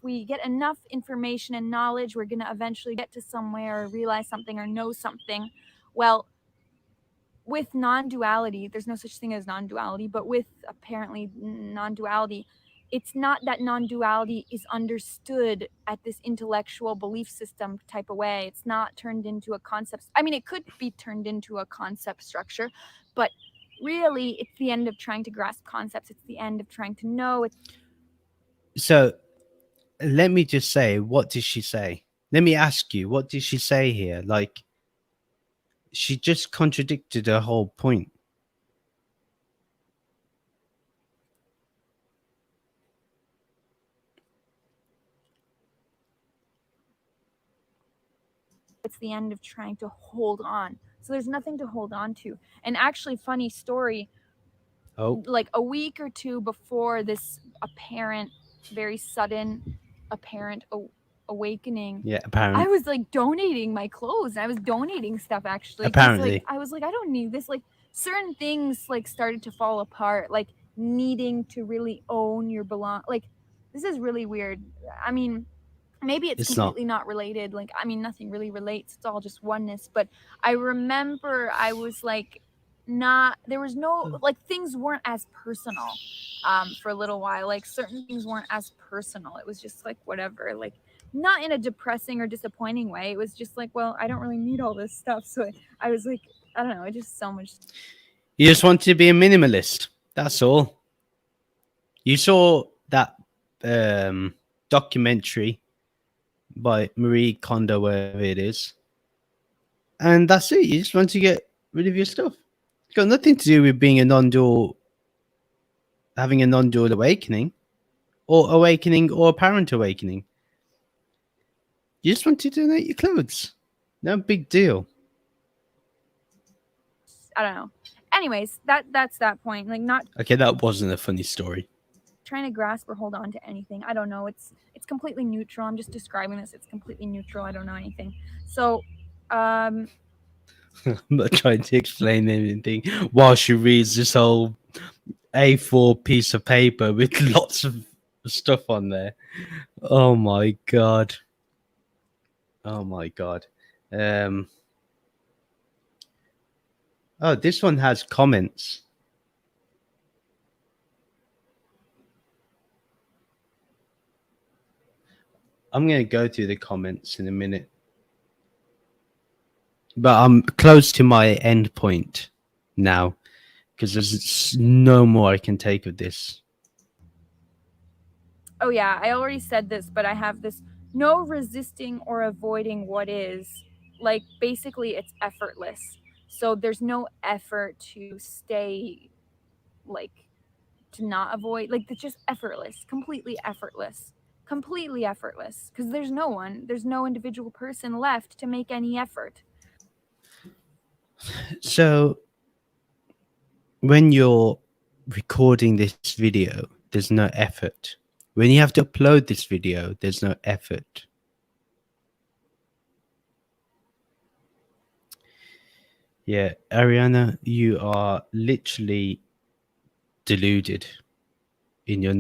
we get enough information and knowledge, we're going to eventually get to somewhere or realize something or know something. Well, with non-duality, there's no such thing as non-duality, but with apparently non-duality, it's not that non-duality is understood at this intellectual belief system type of way. It's not turned into a concept. I mean, it could be turned into a concept structure, but really it's the end of trying to grasp concepts. It's the end of trying to know. So let me just say, what did she say? Let me ask you, what did she say here? Like, she just contradicted her whole point. It's the end of trying to hold on. So there's nothing to hold on to. And actually, funny story, Oh, like a week or two before this apparent, very sudden, apparent awakening, yeah, I apparent. was like donating my clothes. I was donating stuff actually. 'Cause, Apparently. like I was like, I don't need this. Like certain things like started to fall apart. Like needing to really own your belong. Like this is really weird. I mean, maybe it's It's not. completely not related. Like I mean, nothing really relates. It's all just oneness. But I remember I was like, not, there was no, like things weren't as personal for a little while. Like certain things weren't as personal. It was just like whatever. Like not in a depressing or disappointing way. It was just like, well, I don't really need all this stuff. So I was like, I don't know, it just so much. You just want to be a minimalist. That's all. You saw that documentary by Marie Kondo, wherever it is, and that's it. You just want to get rid of your stuff. It's got nothing to do with being a non-dual, having a non-dual awakening, or awakening, or apparent awakening. You just want to donate your clothes. No big deal. I don't know. Anyways, that's that point. Like, not Okay, that wasn't a funny story. trying to grasp or hold on to anything. I don't know. It's completely neutral. I'm just describing this. It's completely neutral. I don't know anything. So, I'm not trying to explain anything while she reads this whole A4 piece of paper with lots of stuff on there. Oh my god. Oh my god. Oh, this one has comments. I'm going to go through the comments in a minute. But I'm close to my end point now because there's no more I can take of this. oh yeah, I already said this, but I have this: no resisting or avoiding what is. Like, basically, it's effortless. So there's no effort to stay, like, to not avoid. Like, it's just effortless, completely effortless. Completely effortless. Because there's no individual person left to make any effort. So when you're recording this video, there's no effort. When you have to upload this video, there's no effort. Yeah, Ariana, you are literally deluded in your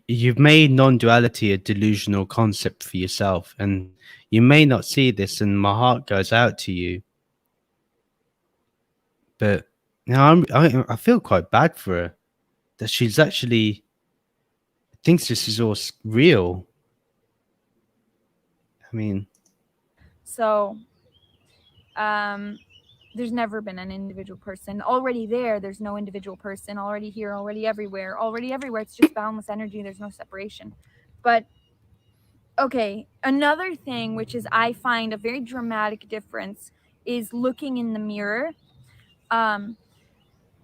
you've made non-duality a delusional concept for yourself, and you may not see this, and my heart goes out to you. But now I feel quite bad for her that she's actually thinks this is all real. I mean, So, there's never been an individual person. Already there's no individual person. Already here, already everywhere. It's just boundless energy. There's no separation. But okay, another thing which is I find a very dramatic difference is looking in the mirror.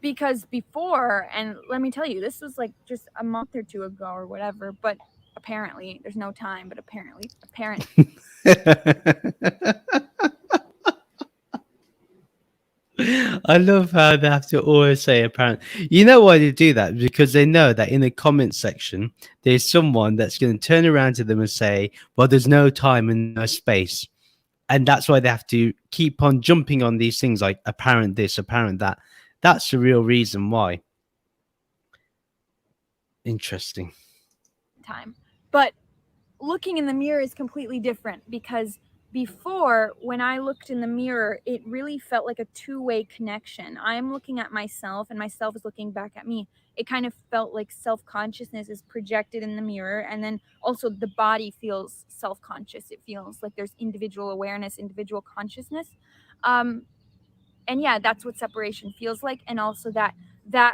Because before, and let me tell you, this was like just a month or two ago or whatever, but apparently there's no time, but apparently I love how they have to always say apparent. You know why they do that? Because they know that in the comment section, there's someone that's going to turn around to them and say, well, there's no time and no space. And that's why they have to keep on jumping on these things like apparent this, apparent that. That's the real reason why. Interesting. time. But looking in the mirror is completely different, because before, when I looked in the mirror, it really felt like a two-way connection. I'm looking at myself and myself is looking back at me. It kind of felt like self-consciousness is projected in the mirror, and then also the body feels self-conscious. It feels like there's individual awareness, individual consciousness. And yeah, that's what separation feels like. And also that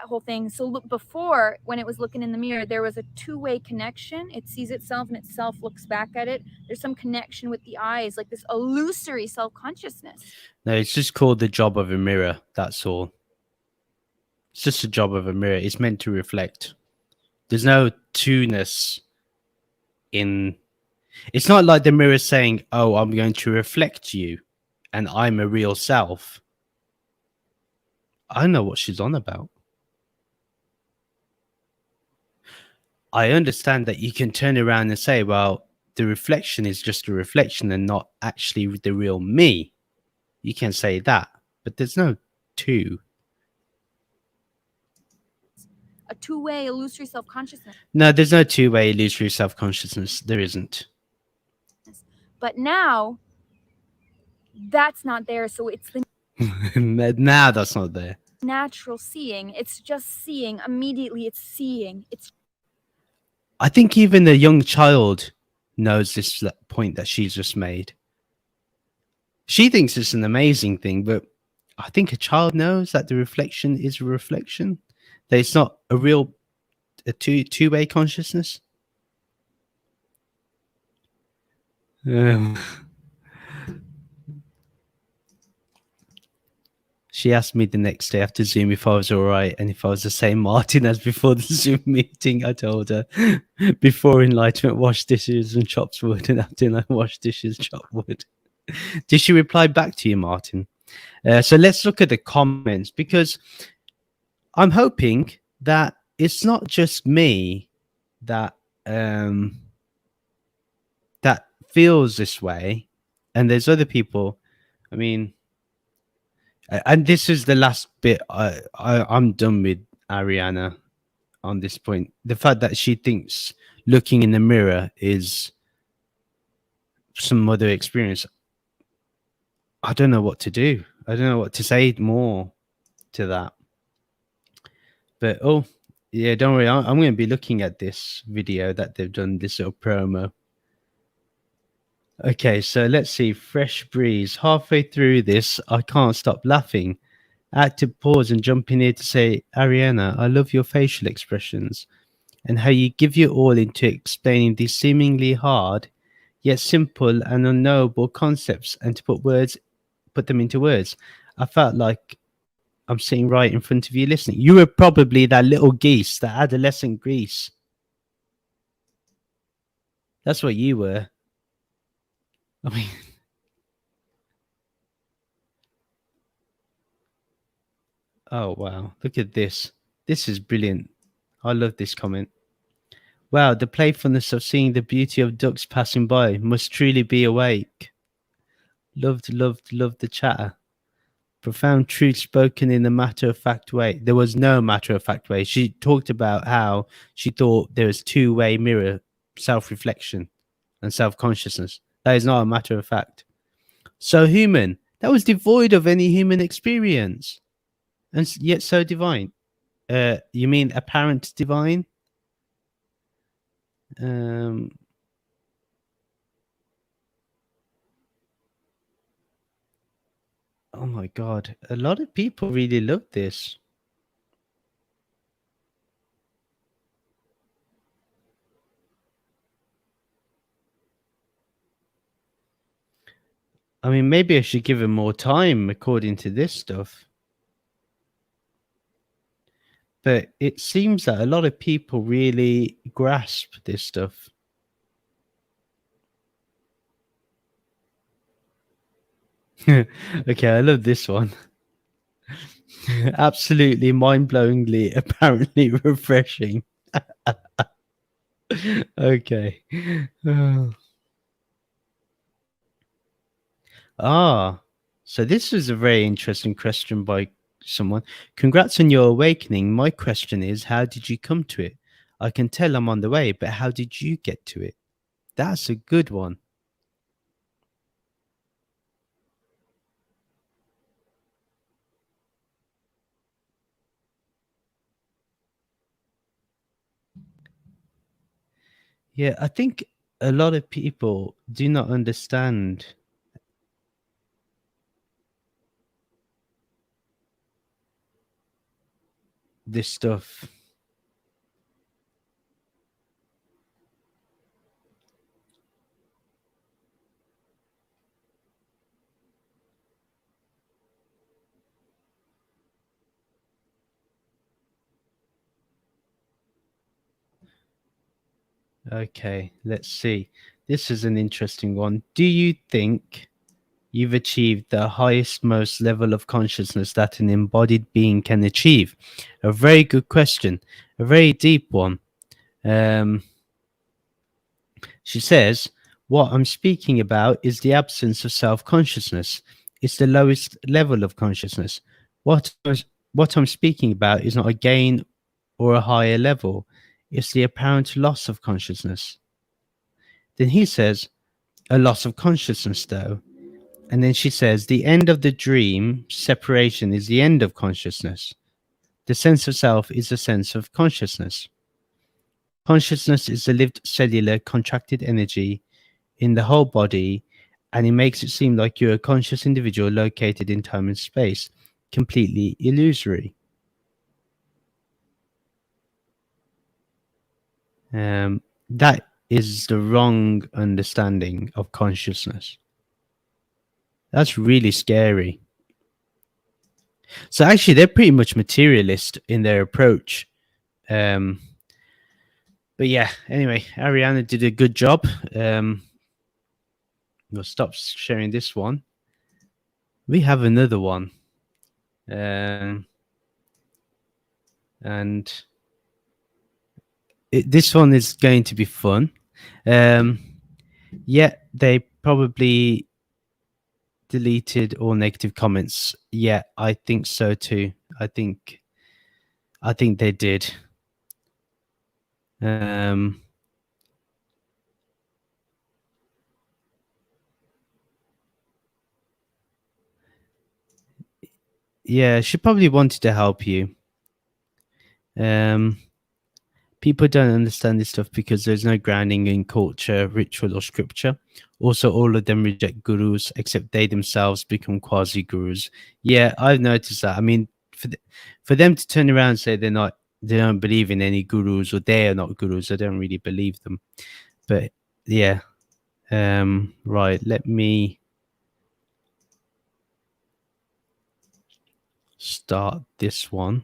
whole thing. So look, before, when it was looking in the mirror, there was a two-way connection. It sees itself and itself looks back at it. There's some connection with the eyes, like this illusory self-consciousness. No, it's just called the job of a mirror. That's all. It's just a job of a mirror. It's meant to reflect. There's no two-ness in. It's not like the mirror saying, oh, I'm going to reflect you and I'm a real self. I know what she's on about. I understand that you can turn around and say, well, the reflection is just a reflection and not actually the real me. You can say that, but there's no two. A two-way illusory self-consciousness. No, there's no two-way illusory self-consciousness. There isn't. But now, that's not there. So it's the now that's not there. Natural seeing. It's just seeing. Immediately it's seeing. I think even a young child knows this point that she's just made. She thinks it's an amazing thing, but I think a child knows that the reflection is a reflection, that it's not a real two-way consciousness. Um, she asked me the next day after Zoom if I was all right and if I was the same Martin as before the Zoom meeting. I told her before enlightenment, wash dishes and chops wood, and after enlightenment, wash dishes, chop wood. Did she reply back to you, Martin? So let's look at the comments, because I'm hoping that it's not just me that that feels this way, and there's other people. I mean, and this is the last bit. I'm done with Ariana on this point. The fact that she thinks looking in the mirror is some other experience. I don't know what to do. I don't know what to say more to that. But oh, yeah, don't worry. I'm going to be looking at this video that they've done, this little promo. Okay, so let's see. Fresh breeze. Halfway through this, I can't stop laughing. I had to pause and jump in here to say, Ariana, I love your facial expressions and how you give your all into explaining these seemingly hard, yet simple and unknowable concepts, and to put them into words. I felt like I'm sitting right in front of you listening. You were probably that little geese, that adolescent geese. That's what you were. I mean, oh wow, look at this. This is brilliant. I love this comment. Wow, the playfulness of seeing the beauty of ducks passing by must truly be awake. Loved the chatter. Profound truth spoken in a matter-of-fact way. There was no matter-of-fact way. She talked about how she thought there was two-way mirror self-reflection and self-consciousness. That is not a matter of fact. So human. That was devoid of any human experience, and yet so divine. You mean apparent divine? Oh my god, a lot of people really love this. I mean, maybe I should give him more time according to this stuff. But it seems that a lot of people really grasp this stuff. Okay, I love this one. Absolutely mind-blowingly, apparently refreshing. Okay. So this was a very interesting question by someone. Congrats on your awakening. My question is, how did you come to it? I can tell I'm on the way, but how did you get to it? That's a good one. Yeah, I think a lot of people do not understand this stuff. Okay, let's see. This is an interesting one. Do you think you've achieved the highest, most level of consciousness that an embodied being can achieve? A very good question, a very deep one. She says, what I'm speaking about is the absence of self-consciousness. It's the lowest level of consciousness. What I'm speaking about is not a gain or a higher level. It's the apparent loss of consciousness. Then he says, a loss of consciousness, though. And then she says, the end of the dream, separation, is the end of consciousness. The sense of self is a sense of consciousness. Consciousness is the lived cellular contracted energy in the whole body, and it makes it seem like you're a conscious individual located in time and space. completely illusory. That is the wrong understanding of consciousness. That's really scary. So actually, they're pretty much materialist in their approach. Um, but yeah, anyway, Ariana did a good job. We'll stop sharing this one. We have another one. And this one is going to be fun. Yeah, they probably deleted all negative comments. Yeah, I think so too. I think they did. Yeah, she probably wanted to help you. People don't understand this stuff because there's no grounding in culture, ritual, or scripture. Also, all of them reject gurus, except they themselves become quasi gurus. Yeah, I've noticed that. I mean, for them to turn around and say they don't believe in any gurus or they are not gurus, I don't really believe them. But yeah, right. Let me start this one.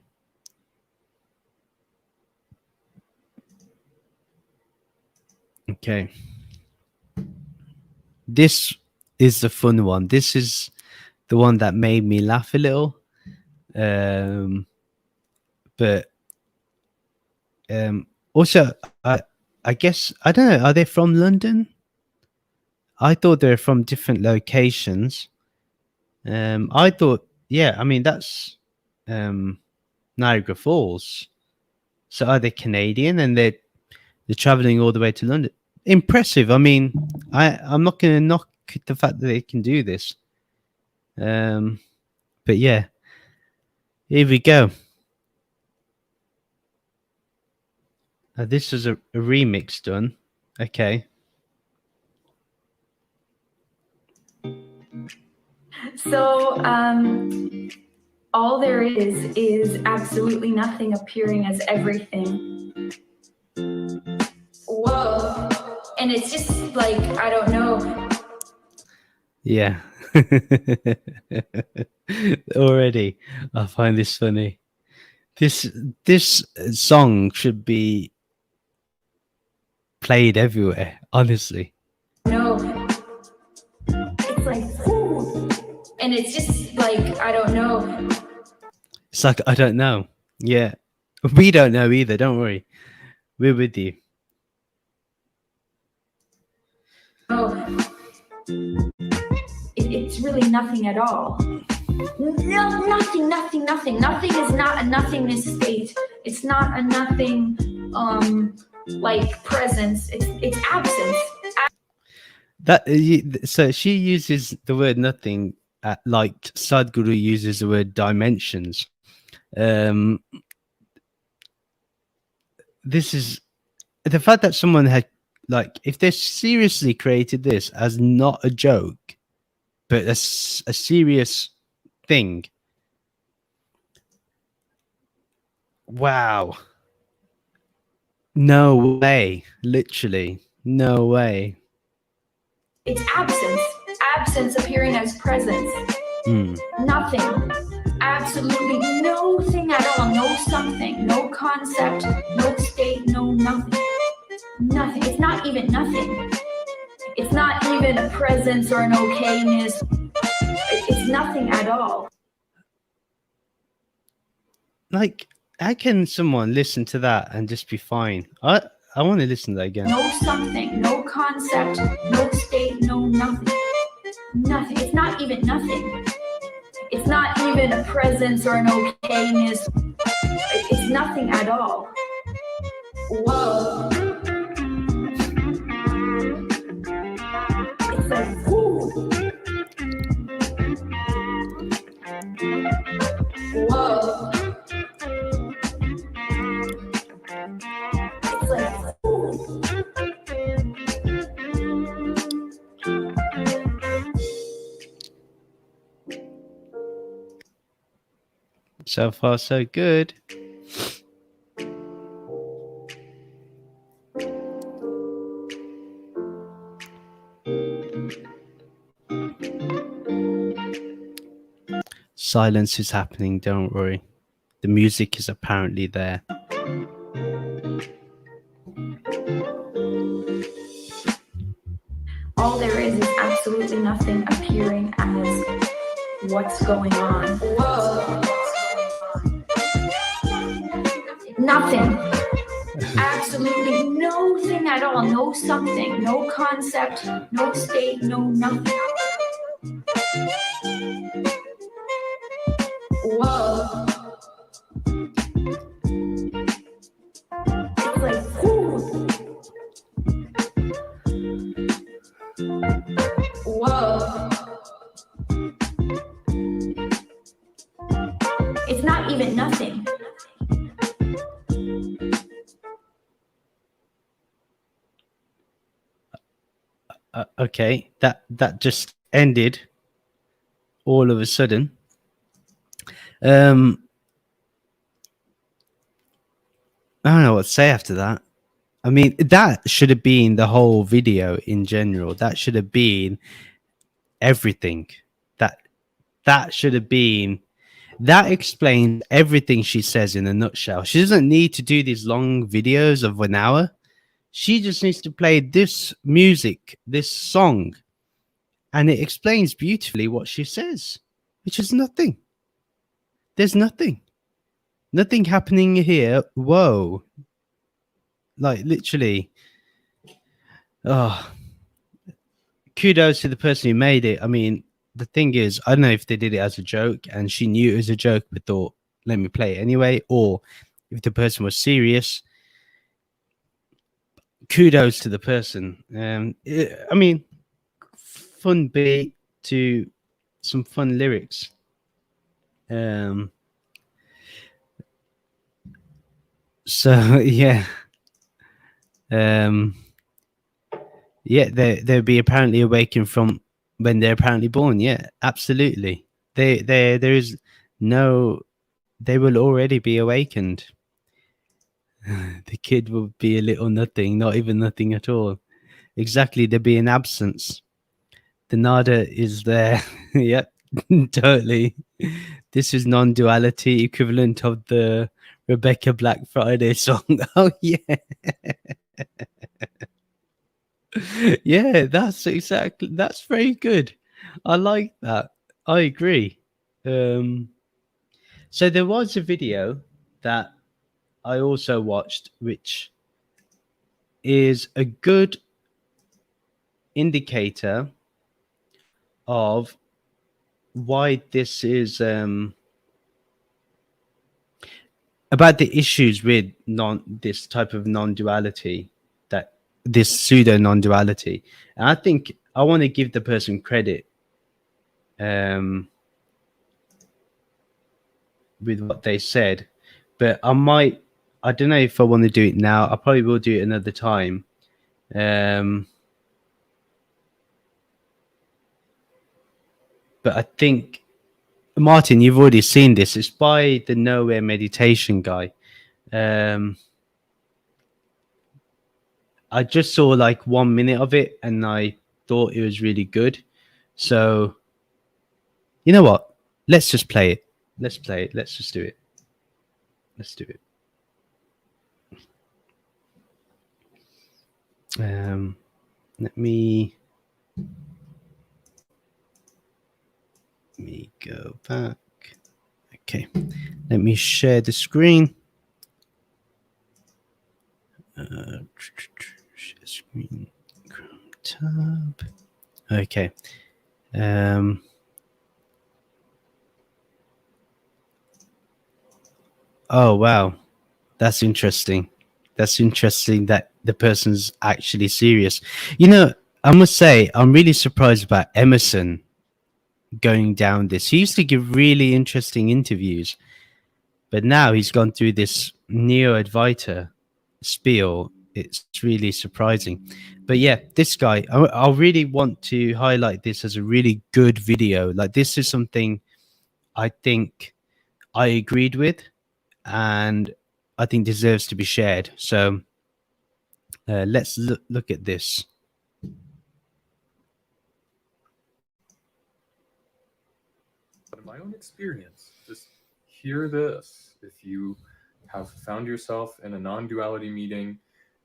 Okay. This is the fun one. This is the one that made me laugh a little. But also, I guess, I don't know, are they from London? I thought they're from different locations. I thought, yeah, I mean, that's Niagara Falls. So are they Canadian and they're traveling all the way to London? Impressive. I mean, I'm not going to knock the fact that they can do this. But yeah, here we go. This is a remix done. Okay. So, all there is absolutely nothing appearing as everything. Whoa. And it's just like, I don't know. Yeah. Already, I find this funny. This song should be played everywhere, honestly. No. It's like, ooh. And it's just like, I don't know. It's like, I don't know. Yeah. We don't know either, don't worry. We're with you. Oh. It's really nothing at all. No, nothing. Nothing is not a nothingness state. It's not a nothing, like presence. It's absence. So she uses the word nothing, like Sadhguru uses the word dimensions. This is the fact that someone had, like, if they seriously created this as not a joke, but a serious thing. Wow. No way. Literally. No way. It's absence. Absence appearing as presence. Nothing. Absolutely nothing at all. No something. No concept. No state. No nothing. Nothing. It's not even nothing. It's not even a presence or an okayness. It's nothing at all. Like, how can someone listen to that and just be fine? I want to listen to that again. No something, no concept, no state, no nothing. Nothing. It's not even nothing. It's not even a presence or an okayness. It's nothing at all. Whoa. It's like, ooh. Whoa. It's like, ooh. So far, so good. Silence is happening, don't worry. The music is apparently there. All there is absolutely nothing appearing as what's going on. Whoa. Nothing. Absolutely no thing at all. No something. No concept. No state. No nothing. Whoa. It's like, whoo. Whoa. It's not even nothing. Okay, that just ended all of a sudden. I don't know what to say after that. I mean, that should have been the whole video in general. That should have been everything. That should have been. That explains everything she says in a nutshell. She doesn't need to do these long videos of 1 hour. She just needs to play this music, this song, and it explains beautifully what she says, which is nothing. There's nothing happening here. Whoa. Like, literally. Oh, kudos to the person who made it. I mean, the thing is, I don't know if they did it as a joke and she knew it was a joke but thought, let me play it anyway, or if the person was serious. Kudos to the person. I mean, fun beat to some fun lyrics. So yeah. Yeah, they'll be apparently awakened from when they're apparently born. Yeah, absolutely. There is no. They will already be awakened. The kid will be a little nothing, not even nothing at all. Exactly, there'll be an absence. The nada is there. Yep, totally. This is non-duality, equivalent of the Rebecca Black Friday song. Oh yeah. Yeah, that's very good. I like that. I agree. So there was a video that I also watched, which is a good indicator of why this is about the issues with this type of non-duality, that this pseudo non-duality. And I think I want to give the person credit with what they said, but I don't know if I want to do it now. I probably will do it another time. But I think, Martin, you've already seen this. It's by the Nowhere Meditation guy. I just saw like 1 minute of it and I thought it was really good. So, you know what? Let's just play it. Let's play it. Let's just do it. Let's do it. Let me go back. Okay. Let me share the screen. Share screen. Chrome tab. Okay. Oh wow, that's interesting. That's interesting that the person's actually serious. You know, I must say, I'm really surprised about Emerson going down this. He used to give really interesting interviews, but now he's gone through this Neo Advaita spiel. It's really surprising. But yeah, this guy, I really want to highlight this as a really good video. Like, this is something I think I agreed with, and I think deserves to be shared. So let's look at this. But in my own experience, just hear this. If you have found yourself in a non-duality meeting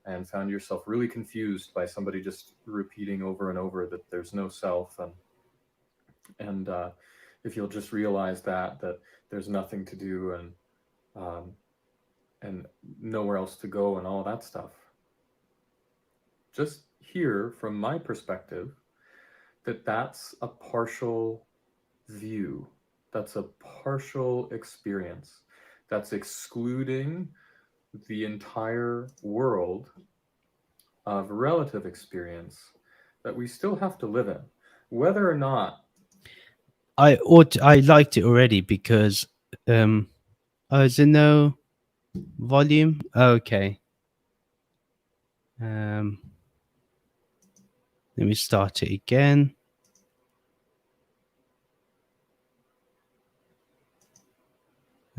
and found yourself really confused by somebody just repeating over and over that there's no self, and if you'll just realize that there's nothing to do and nowhere else to go and all that stuff, just hear from my perspective that that's a partial view. That's a partial experience. That's excluding the entire world of relative experience that we still have to live in, whether or not. I liked it already because oh, is there no volume? Okay. Let me start it again.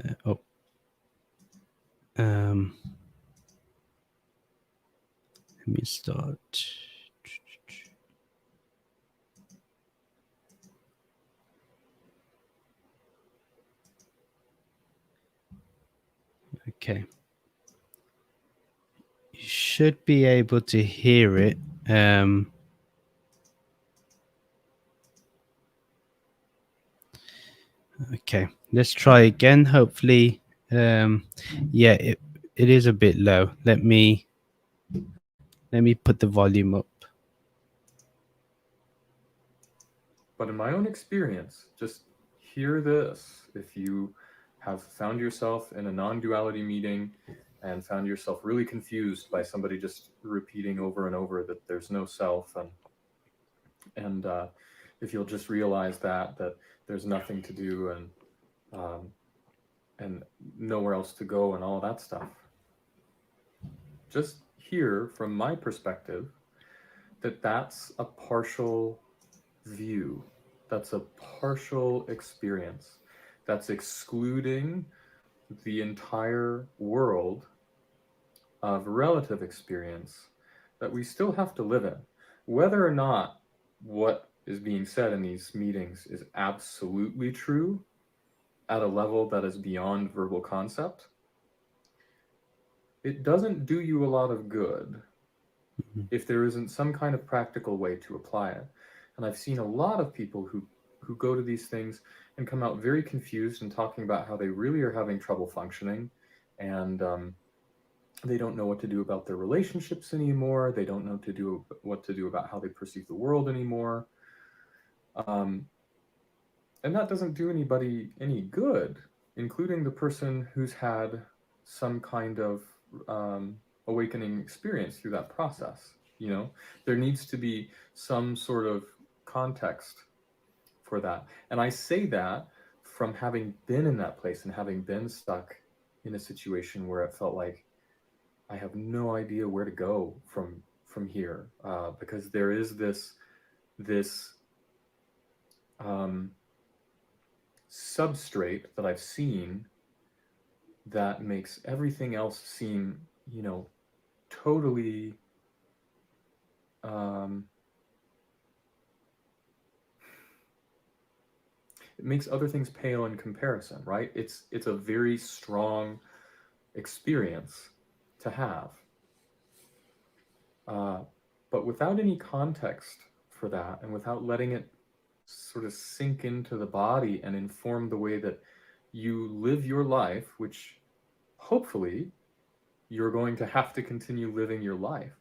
Let me start. Okay. You should be able to hear it. Okay, let's try again. Hopefully, yeah, it is a bit low. Let me put the volume up. But in my own experience, just hear this. If you have found yourself in a non-duality meeting and found yourself really confused by somebody just repeating over and over that there's no self, and if you'll just realize that there's nothing to do and nowhere else to go and all that stuff, just hear from my perspective that that's a partial view. That's a partial experience. That's excluding the entire world of relative experience that we still have to live in, whether or not what is being said in these meetings is absolutely true at a level that is beyond verbal concept. It doesn't do you a lot of good if there isn't some kind of practical way to apply it. And I've seen a lot of people who go to these things and come out very confused and talking about how they really are having trouble functioning, and they don't know what to do about their relationships anymore. They don't know what to do about how they perceive the world anymore. And that doesn't do anybody any good, including the person who's had some kind of awakening experience through that process. You know, there needs to be some sort of context for that. And I say that from having been in that place and having been stuck in a situation where it felt like I have no idea where to go from here, because there is this substrate that I've seen that makes everything else seem, you know, totally it makes other things pale in comparison, right? It's a very strong experience to have, but without any context for that, and without letting it sort of sink into the body and inform the way that you live your life, which hopefully you're going to have to continue living your life,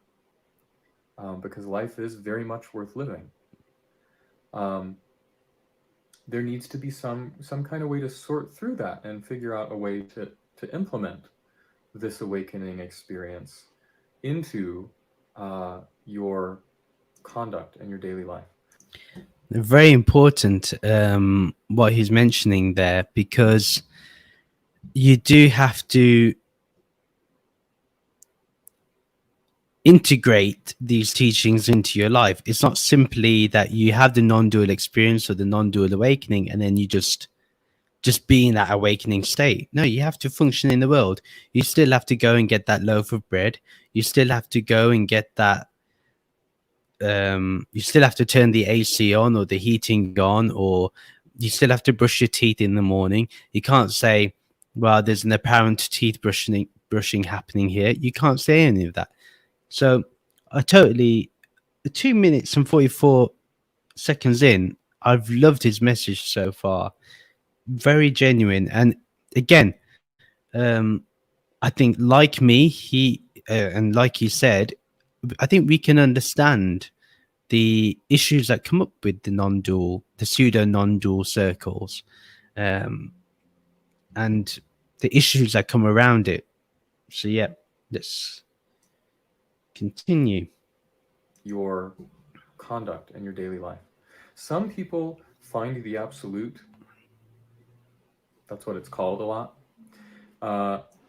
because life is very much worth living. There needs to be some kind of way to sort through that and figure out a way to implement this awakening experience into your conduct and your daily life. Very important what he's mentioning there, because you do have to integrate these teachings into your life. It's not simply that you have the non-dual experience or the non-dual awakening and then you just just be in that awakening state. No, you have to function in the world. You still have to go and get that loaf of bread. You still have to go and get that. You still have to turn the AC on or the heating on, or you still have to brush your teeth in the morning. You can't say, well, there's an apparent teeth brushing happening here. You can't say any of that. So I totally, 2 minutes and 44 seconds in, I've loved his message so far. Very genuine. And again, I think like me, he and like he said, I think we can understand the issues that come up with the non-dual, the pseudo non-dual circles, and the issues that come around it. So yeah, let's continue. Your conduct in your daily life. Some people find the absolute, that's what it's called a lot,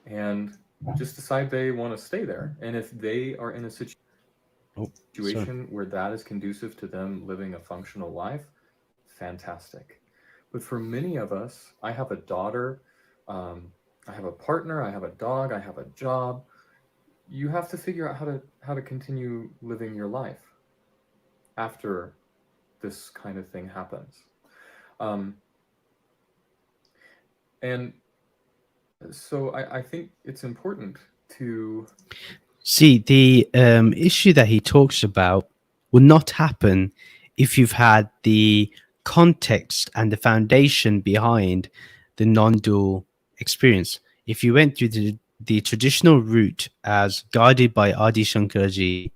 and just decide they want to stay there. And if they are in a situation where that is conducive to them living a functional life, fantastic. But for many of us, I have a daughter, I have a partner, I have a dog, I have a job. You have to figure out how to continue living your life after this kind of thing happens. And so I think it's important to see the issue that he talks about will not happen if you've had the context and the foundation behind the non-dual experience. If you went through the traditional route as guided by Adi Shankarji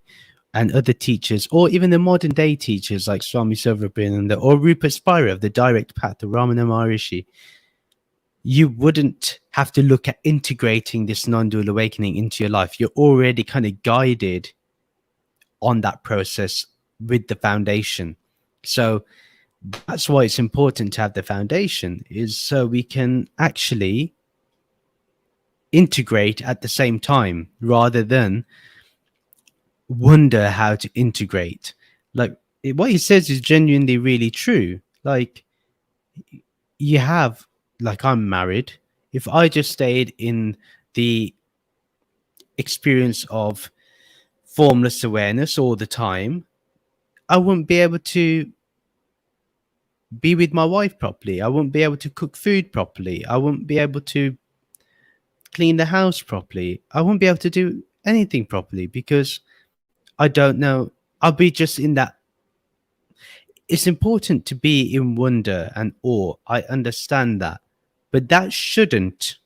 and other teachers, or even the modern day teachers like Swami Sarvabhavananda or Rupa Spira of the direct path of Ramana Maharishi, you wouldn't have to look at integrating this non-dual awakening into your life. You're already kind of guided on that process with the foundation. So that's why it's important to have the foundation, is so we can actually integrate at the same time rather than wonder how to integrate. Like what he says is genuinely really true. Like you have, like I'm married. If I just stayed in the experience of formless awareness all the time, I wouldn't be able to be with my wife properly. I wouldn't be able to cook food properly. I wouldn't be able to clean the house properly. I wouldn't be able to do anything properly because I don't know. I'll be just in that. It's important to be in wonder and awe. I understand that. But that shouldn't.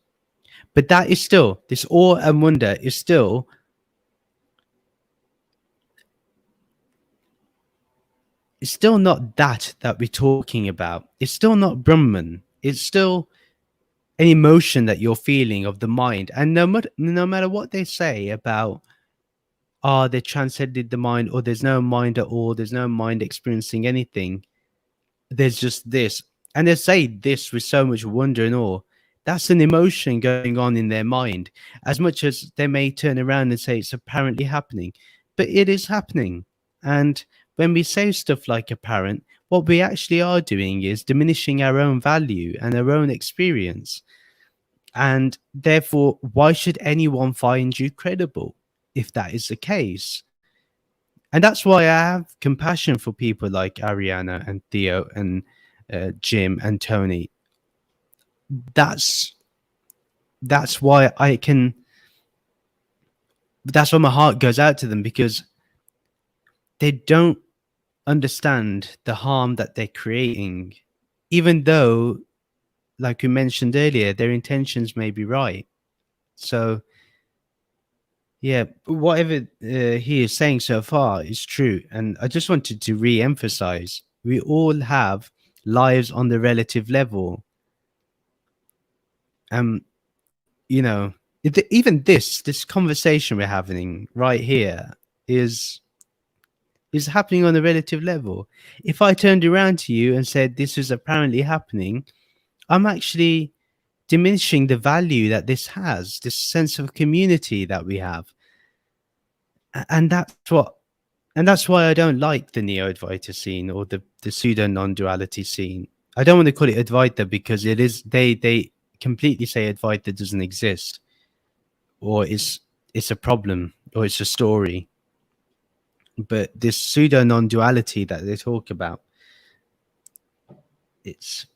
But that is still, this awe and wonder is still it's still not that we're talking about. It's still not Brahman. It's still an emotion that you're feeling of the mind. And no matter what they say about, they transcended the mind, or there's no mind at all, there's no mind experiencing anything, there's just this. And they say this with so much wonder and awe. That's an emotion going on in their mind, as much as they may turn around and say it's apparently happening. But it is happening. And when we say stuff like apparent, what we actually are doing is diminishing our own value and our own experience. And therefore, why should anyone find you credible if that is the case? And that's why I have compassion for people like Ariana and Theo and Jim and Tony. That's why I can. That's why my heart goes out to them, because they don't understand the harm that they're creating, even though, like we mentioned earlier, their intentions may be right. So, yeah, whatever he is saying so far is true. And I just wanted to re-emphasize, we all have lives on the relative level. You know, even this conversation we're having right here is happening on a relative level. If I turned around to you and said this is apparently happening, I'm actually diminishing the value that this has, this sense of community that we have. And that's why I don't like the Neo-Advaita scene or the pseudo non-duality scene. I don't want to call it Advaita because it is they completely say Advaita doesn't exist, or it's a problem, or it's a story. But this pseudo non-duality that they talk about, it's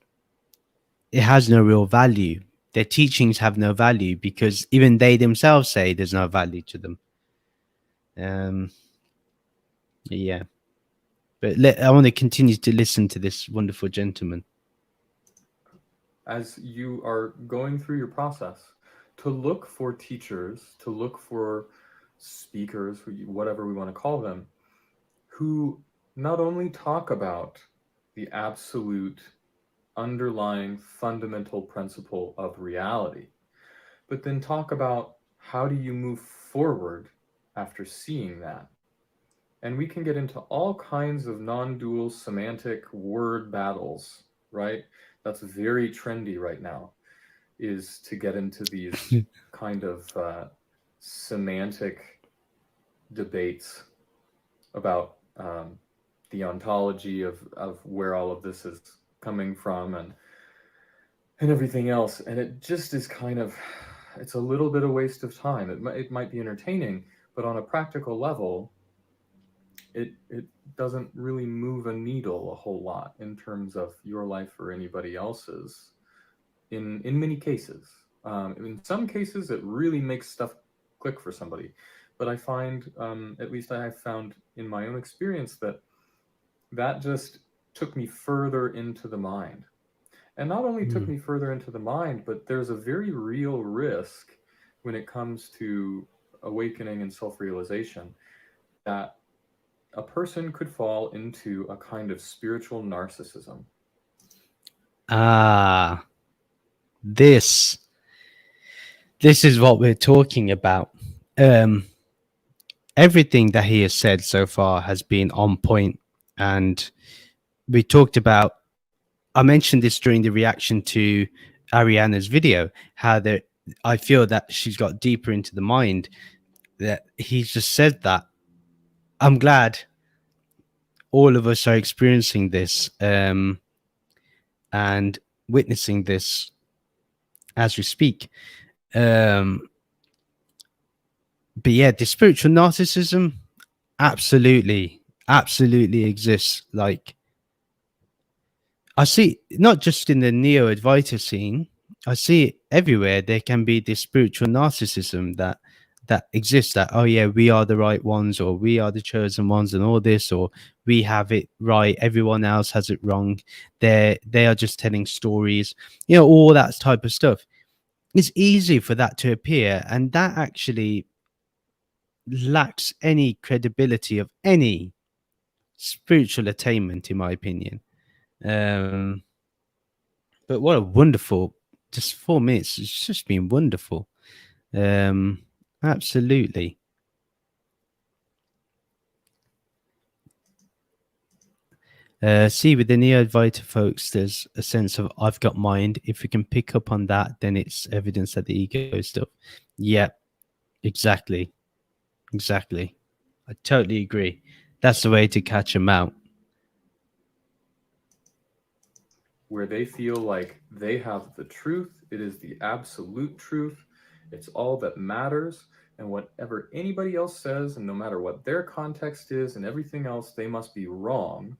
it has no real value. Their teachings have no value because even they themselves say there's no value to them. Yeah, but I want to continue to listen to this wonderful gentleman. As you are going through your process, to look for teachers, to look for speakers, whatever we want to call them, who not only talk about the absolute underlying fundamental principle of reality, but then talk about how do you move forward after seeing that. And we can get into all kinds of non-dual semantic word battles, right? That's very trendy right now, is to get into these kind of semantic debates about the ontology of where all of this is coming from and everything else. And it just is kind of, it's a little bit of waste of time. It might be entertaining, but on a practical level, it doesn't really move a needle a whole lot in terms of your life or anybody else's in many cases. In some cases, it really makes stuff click for somebody. But I find, at least I have found in my own experience, that just took me further into the mind. And not only took me further into the mind, but there's a very real risk when it comes to awakening and self-realization that a person could fall into a kind of spiritual narcissism. Ah, this is what we're talking about. Everything that he has said so far has been on point, and we talked about, I mentioned this during the reaction to Ariana's video, how that I feel that she's got deeper into the mind, that he just said that. I'm glad all of us are experiencing this and witnessing this as we speak. But yeah, the spiritual narcissism absolutely exists. Like, I see not just in the neo Advaita scene, I see it everywhere. There can be this spiritual narcissism that exists, that, oh yeah, we are the right ones, or we are the chosen ones, and all this, or we have it right, everyone else has it wrong. They are just telling stories, all that type of stuff. It's easy for that to appear, and that actually lacks any credibility of any spiritual attainment, in my opinion. But what a wonderful, just 4 minutes. It's just been wonderful. Absolutely. See, with the Neo Advaita folks, there's a sense of I've got mind. If we can pick up on that, then it's evidence that the ego is stuff. Yeah, exactly. I totally agree. That's the way to catch them out. Where they feel like they have the truth, it is the absolute truth, it's all that matters, and whatever anybody else says, and no matter what their context is and everything else, they must be wrong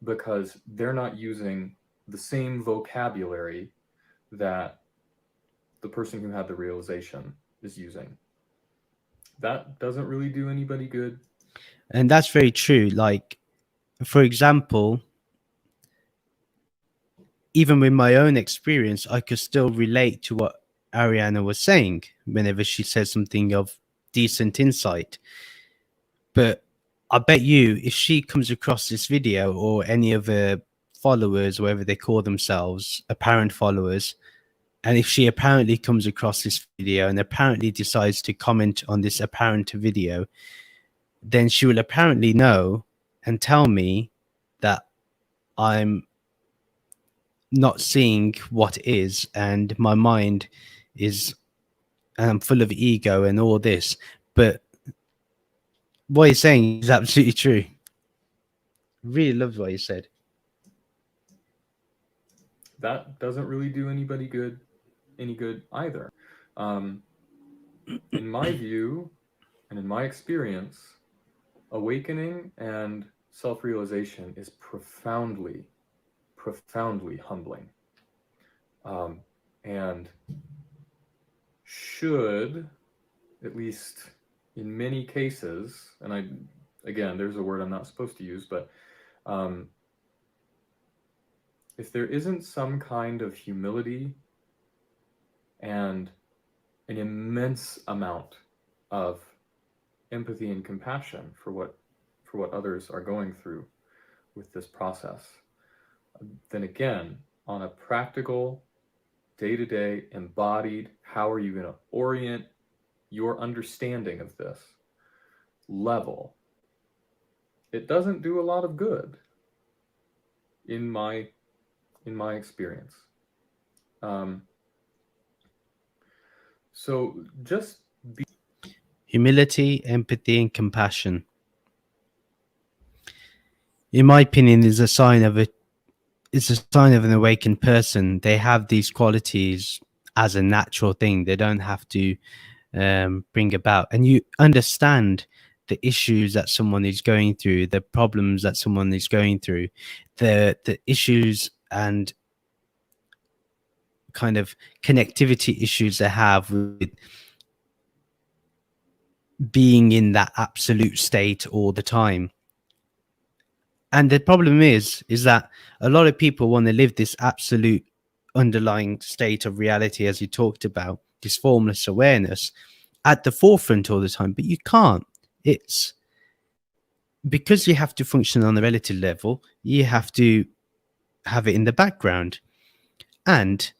because they're not using the same vocabulary that the person who had the realization is using. That doesn't really do anybody good. And that's very true. Like, for example, even with my own experience, I could still relate to what Ariana was saying whenever she says something of decent insight. But I bet you, if she comes across this video, or any of her followers, whatever they call themselves, apparent followers, and if she apparently comes across this video and apparently decides to comment on this apparent video, then she will apparently know and tell me that I'm not seeing what is, and my mind is, and I'm full of ego and all this. But what you're saying is absolutely true. Really loved what you said. that doesn't really do anybody any good either. In my view and in my experience, awakening and self-realization is profoundly, profoundly humbling, and should, at least in many cases, and again, there's a word I'm not supposed to use, but if there isn't some kind of humility and an immense amount of empathy and compassion for what others are going through with this process, then again, on a practical, day-to-day, embodied, how are you going to orient your understanding of this level, it doesn't do a lot of good in my experience. So just Humility, empathy, and compassion, in my opinion, is a sign of an awakened person. They have these qualities as a natural thing. They don't have to bring about, and you understand the issues that someone is going through, the problems that someone is going through, the issues and kind of connectivity issues they have with being in that absolute state all the time. And the problem is that a lot of people want to live this absolute underlying state of reality, as you talked about, this formless awareness at the forefront all the time, but you can't. It's because you have to function on a relative level, you have to have it in the background. And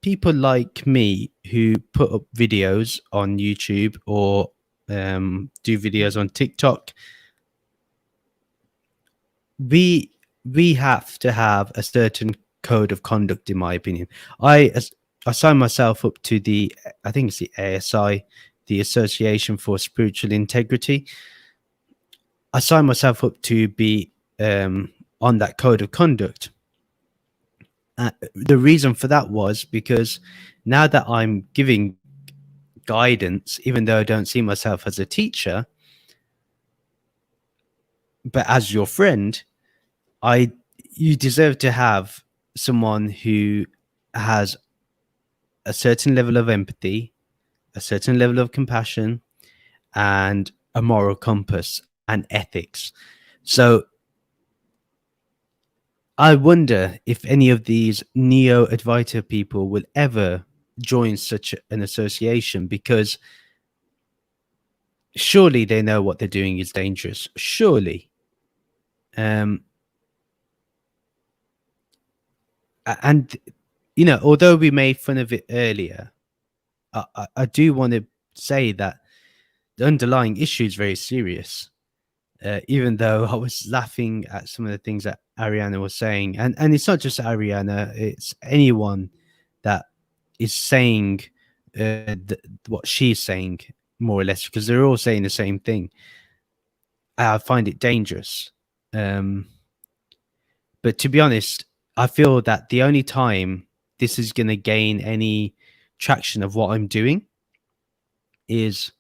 people like me who put up videos on YouTube or do videos on TikTok, we have to have a certain code of conduct, in my opinion. I signed myself up to the, I think it's the ASI, the Association for Spiritual Integrity. I signed myself up to be on that code of conduct. The reason for that was because now that I'm giving guidance, even though I don't see myself as a teacher, but as your friend, you deserve to have someone who has a certain level of empathy, a certain level of compassion, and a moral compass and ethics. So I wonder if any of these neo-Advaita people will ever join such an association, because surely they know what they're doing is dangerous. Surely. And you know, although we made fun of it earlier, I do want to say that the underlying issue is very serious. Even though I was laughing at some of the things that Ariana was saying, and it's not just Ariana, it's anyone that is saying what she's saying, more or less, because they're all saying the same thing. I find it dangerous. But to be honest, I feel that the only time this is going to gain any traction of what I'm doing is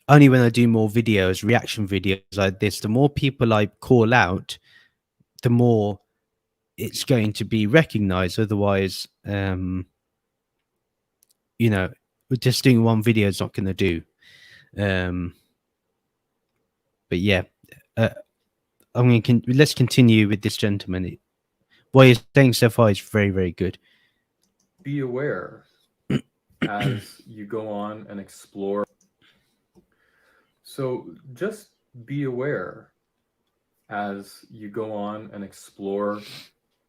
only when I do more videos, reaction videos like this. The more people I call out, the more it's going to be recognized. Otherwise, you know, just doing one video is not going to do. But yeah, let's continue with this gentleman. What you're saying so far is very, very good. be aware as you go on and explore. So just be aware as you go on and explore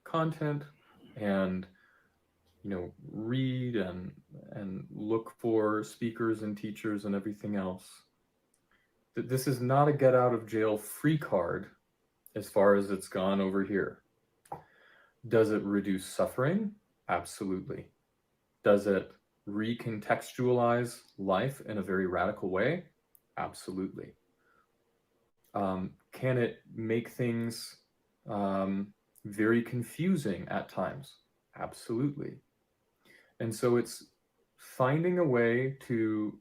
content and, you know, read and look for speakers and teachers and everything else, that this is not a get out of jail free card as far as it's gone over here. Does it reduce suffering? Absolutely. Does it recontextualize life in a very radical way? Absolutely. Can it make things very confusing at times? Absolutely. And so it's finding a way to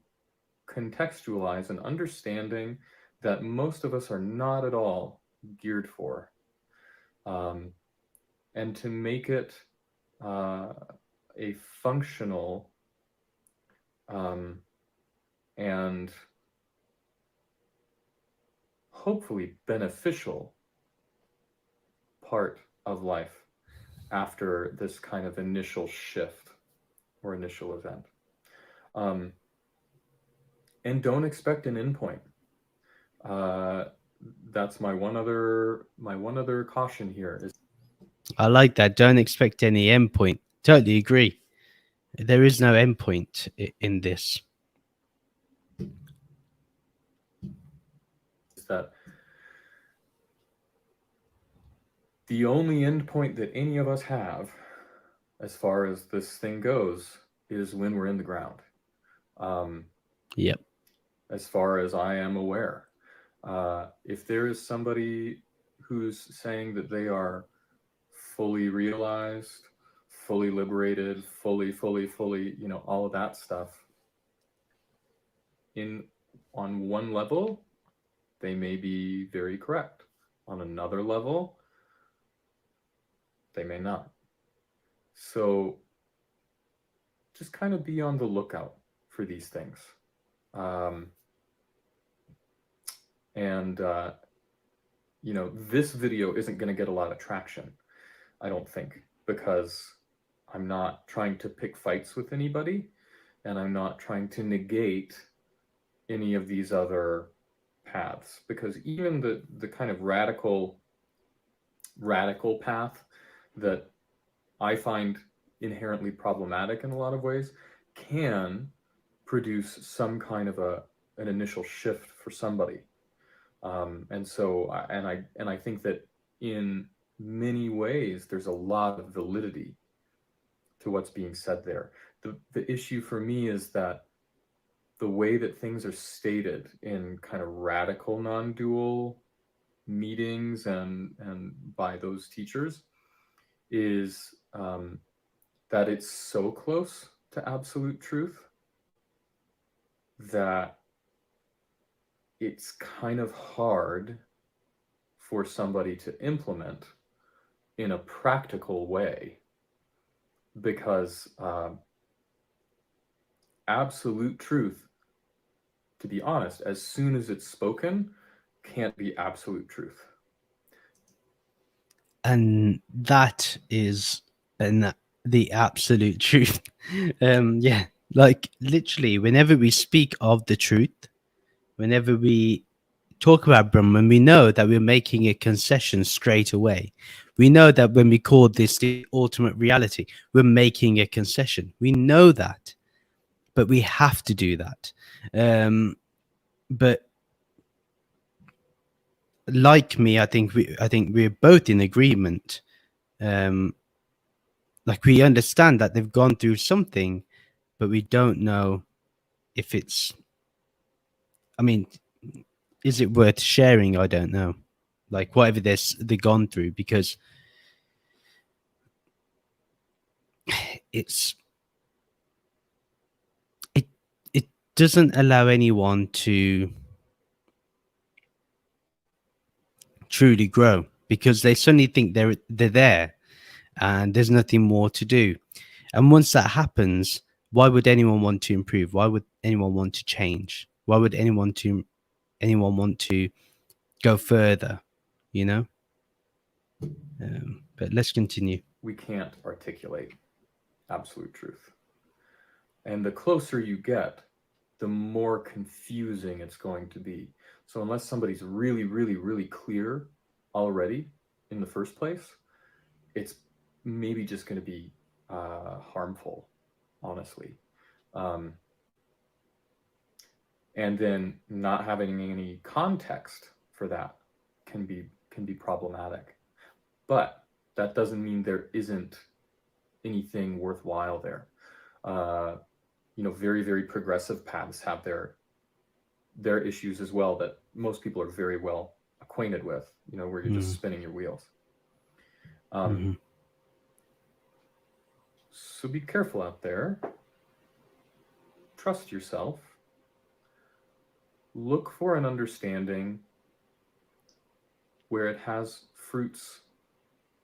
contextualize an understanding that most of us are not at all geared for, and to make it a functional and hopefully beneficial part of life after this kind of initial shift or initial event. And don't expect an endpoint. That's my one other caution here is I like that. Don't expect any endpoint. Totally agree. There is no endpoint in this. that the only endpoint that any of us have, as far as this thing goes, is when we're in the ground. Yep. As far as I am aware, if there is somebody who's saying that they are fully realized, fully liberated, fully, all of that stuff, on one level, they may be very correct. On another level, they may not. So just kind of be on the lookout for these things. This video isn't going to get a lot of traction, I don't think, because I'm not trying to pick fights with anybody, and I'm not trying to negate any of these other paths, because even the kind of radical path that I find inherently problematic in a lot of ways can produce some kind of an initial shift for somebody. And I think that in many ways there's a lot of validity to what's being said there. The issue for me is that the way that things are stated in kind of radical non-dual meetings and by those teachers is that it's so close to absolute truth that it's kind of hard for somebody to implement in a practical way, because absolute truth, to be honest, as soon as it's spoken, can't be absolute truth. And that is the absolute truth. Yeah, like literally, whenever we speak of the truth, whenever we talk about Brahman, we know that we're making a concession straight away. We know that when we call this the ultimate reality, we're making a concession. We know that, but we have to do that. But like me, I think we're both in agreement. Like we understand that they've gone through something, but we don't know if it's. I mean, is it worth sharing? I don't know. Like whatever they've gone through, because it doesn't allow anyone to truly grow, because they suddenly think they're there and there's nothing more to do. And once that happens, why would anyone want to improve? Why would anyone want to change? Why would anyone want to go further? You know. But let's continue. We can't articulate absolute truth, and the closer you get, the more confusing it's going to be. So unless somebody's really, really, really clear already in the first place, it's maybe just going to be harmful, honestly. And then not having any context for that can be problematic. But that doesn't mean there isn't anything worthwhile there. Very, very progressive paths have their issues as well that most people are very well acquainted with, where you're just spinning your wheels. So be careful out there. Trust yourself. Look for an understanding where it has fruits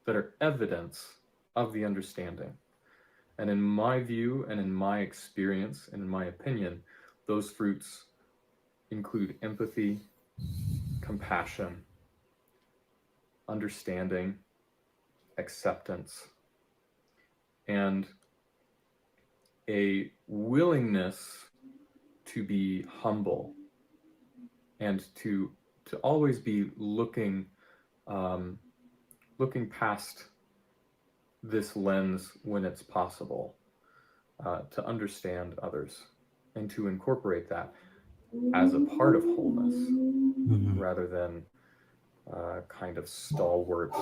that are evidence of the understanding. And in my view, and in my experience, and in my opinion, those fruits include empathy, compassion, understanding, acceptance, and a willingness to be humble and to always be looking past this lens when it's possible, to understand others and to incorporate that as a part of wholeness, rather than kind of stalwart,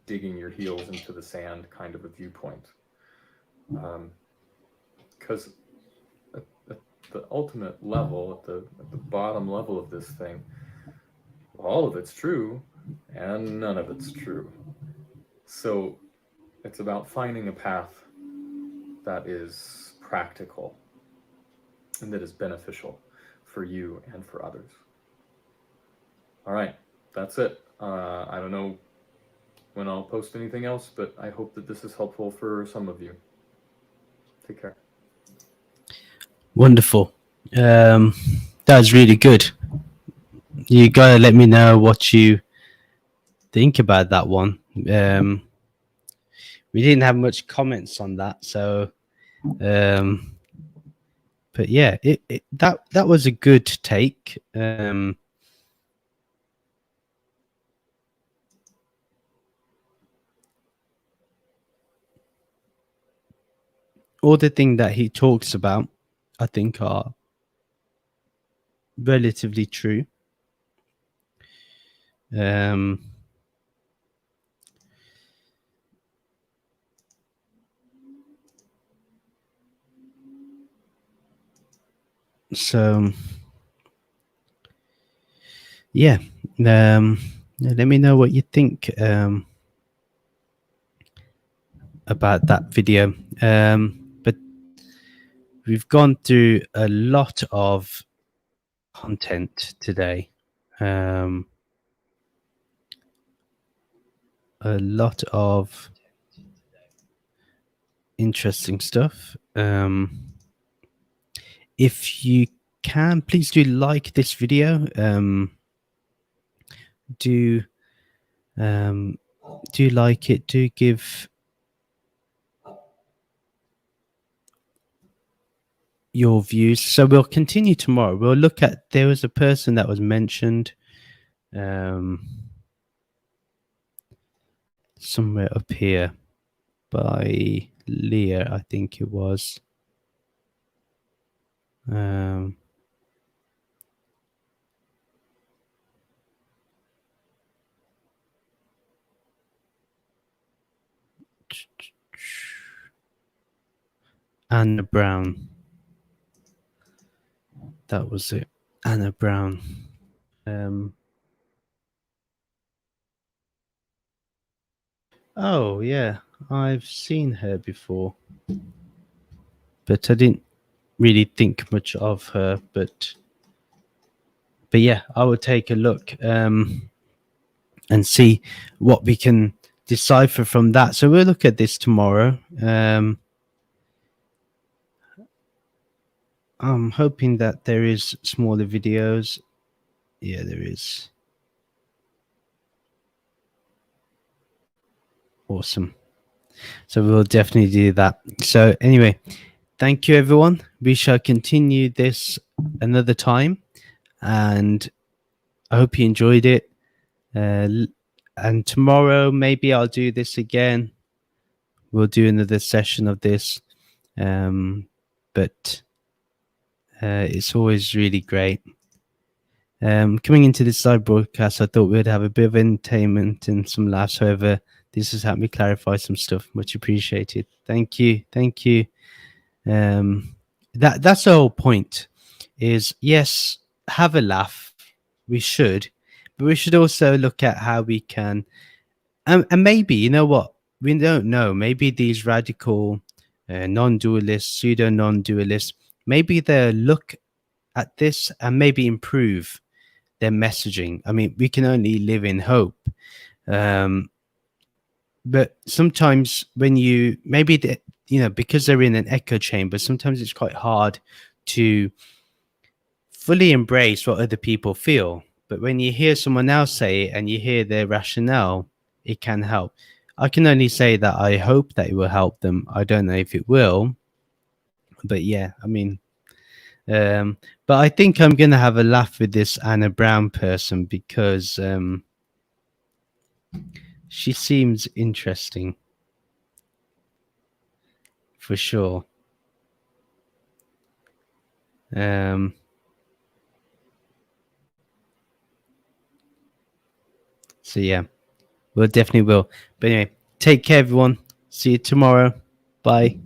digging your heels into the sand kind of a viewpoint. Because at the ultimate level, at the bottom level of this thing, all of it's true and none of it's true. So it's about finding a path that is practical and that is beneficial for you and for others. All right, that's it. I don't know when I'll post anything else, but I hope that this is helpful for some of you. Take care. Wonderful. That was really good. You gotta let me know what you think about that one. We didn't have much comments on that, so but yeah, that was a good take. All the things that he talks about, I think, are relatively true. So yeah, let me know what you think about that video. But we've gone through a lot of content today. A lot of interesting stuff. If you can, please do like this video. Do like it. Do give your views. So we'll continue tomorrow. We'll look at, there was a person that was mentioned somewhere up here by Leah, I think it was. Anna Brown. That was it. Anna Brown. Oh yeah, I've seen her before, but I didn't really think much of her. But yeah, I will take a look and see what we can decipher from that. So we'll look at this tomorrow. I'm hoping that there is smaller videos. Yeah, there is. Awesome. So we'll definitely do that. So anyway, thank you everyone. We shall continue this another time, and I hope you enjoyed it. And tomorrow maybe I'll do this again. We'll do another session of this. But it's always really great. Coming into this live broadcast, I thought we'd have a bit of entertainment and some laughs. However, this has helped me clarify some stuff. Much appreciated. Thank you. Thank you. That's the whole point, is yes, have a laugh. We should, but we should also look at how we can, and maybe, you know what, we don't know. Maybe these radical non-dualists, pseudo non-dualists, maybe they'll look at this and maybe improve their messaging. I mean, we can only live in hope. But sometimes when you maybe because they're in an echo chamber, sometimes it's quite hard to fully embrace what other people feel. But when you hear someone else say it and you hear their rationale, it can help. I can only say that I hope that it will help them. I don't know if it will, but yeah, I mean, but I think I'm gonna have a laugh with this Anna Brown person because she seems interesting for sure. So yeah, we'll definitely will. But anyway, take care, everyone. See you tomorrow. Bye.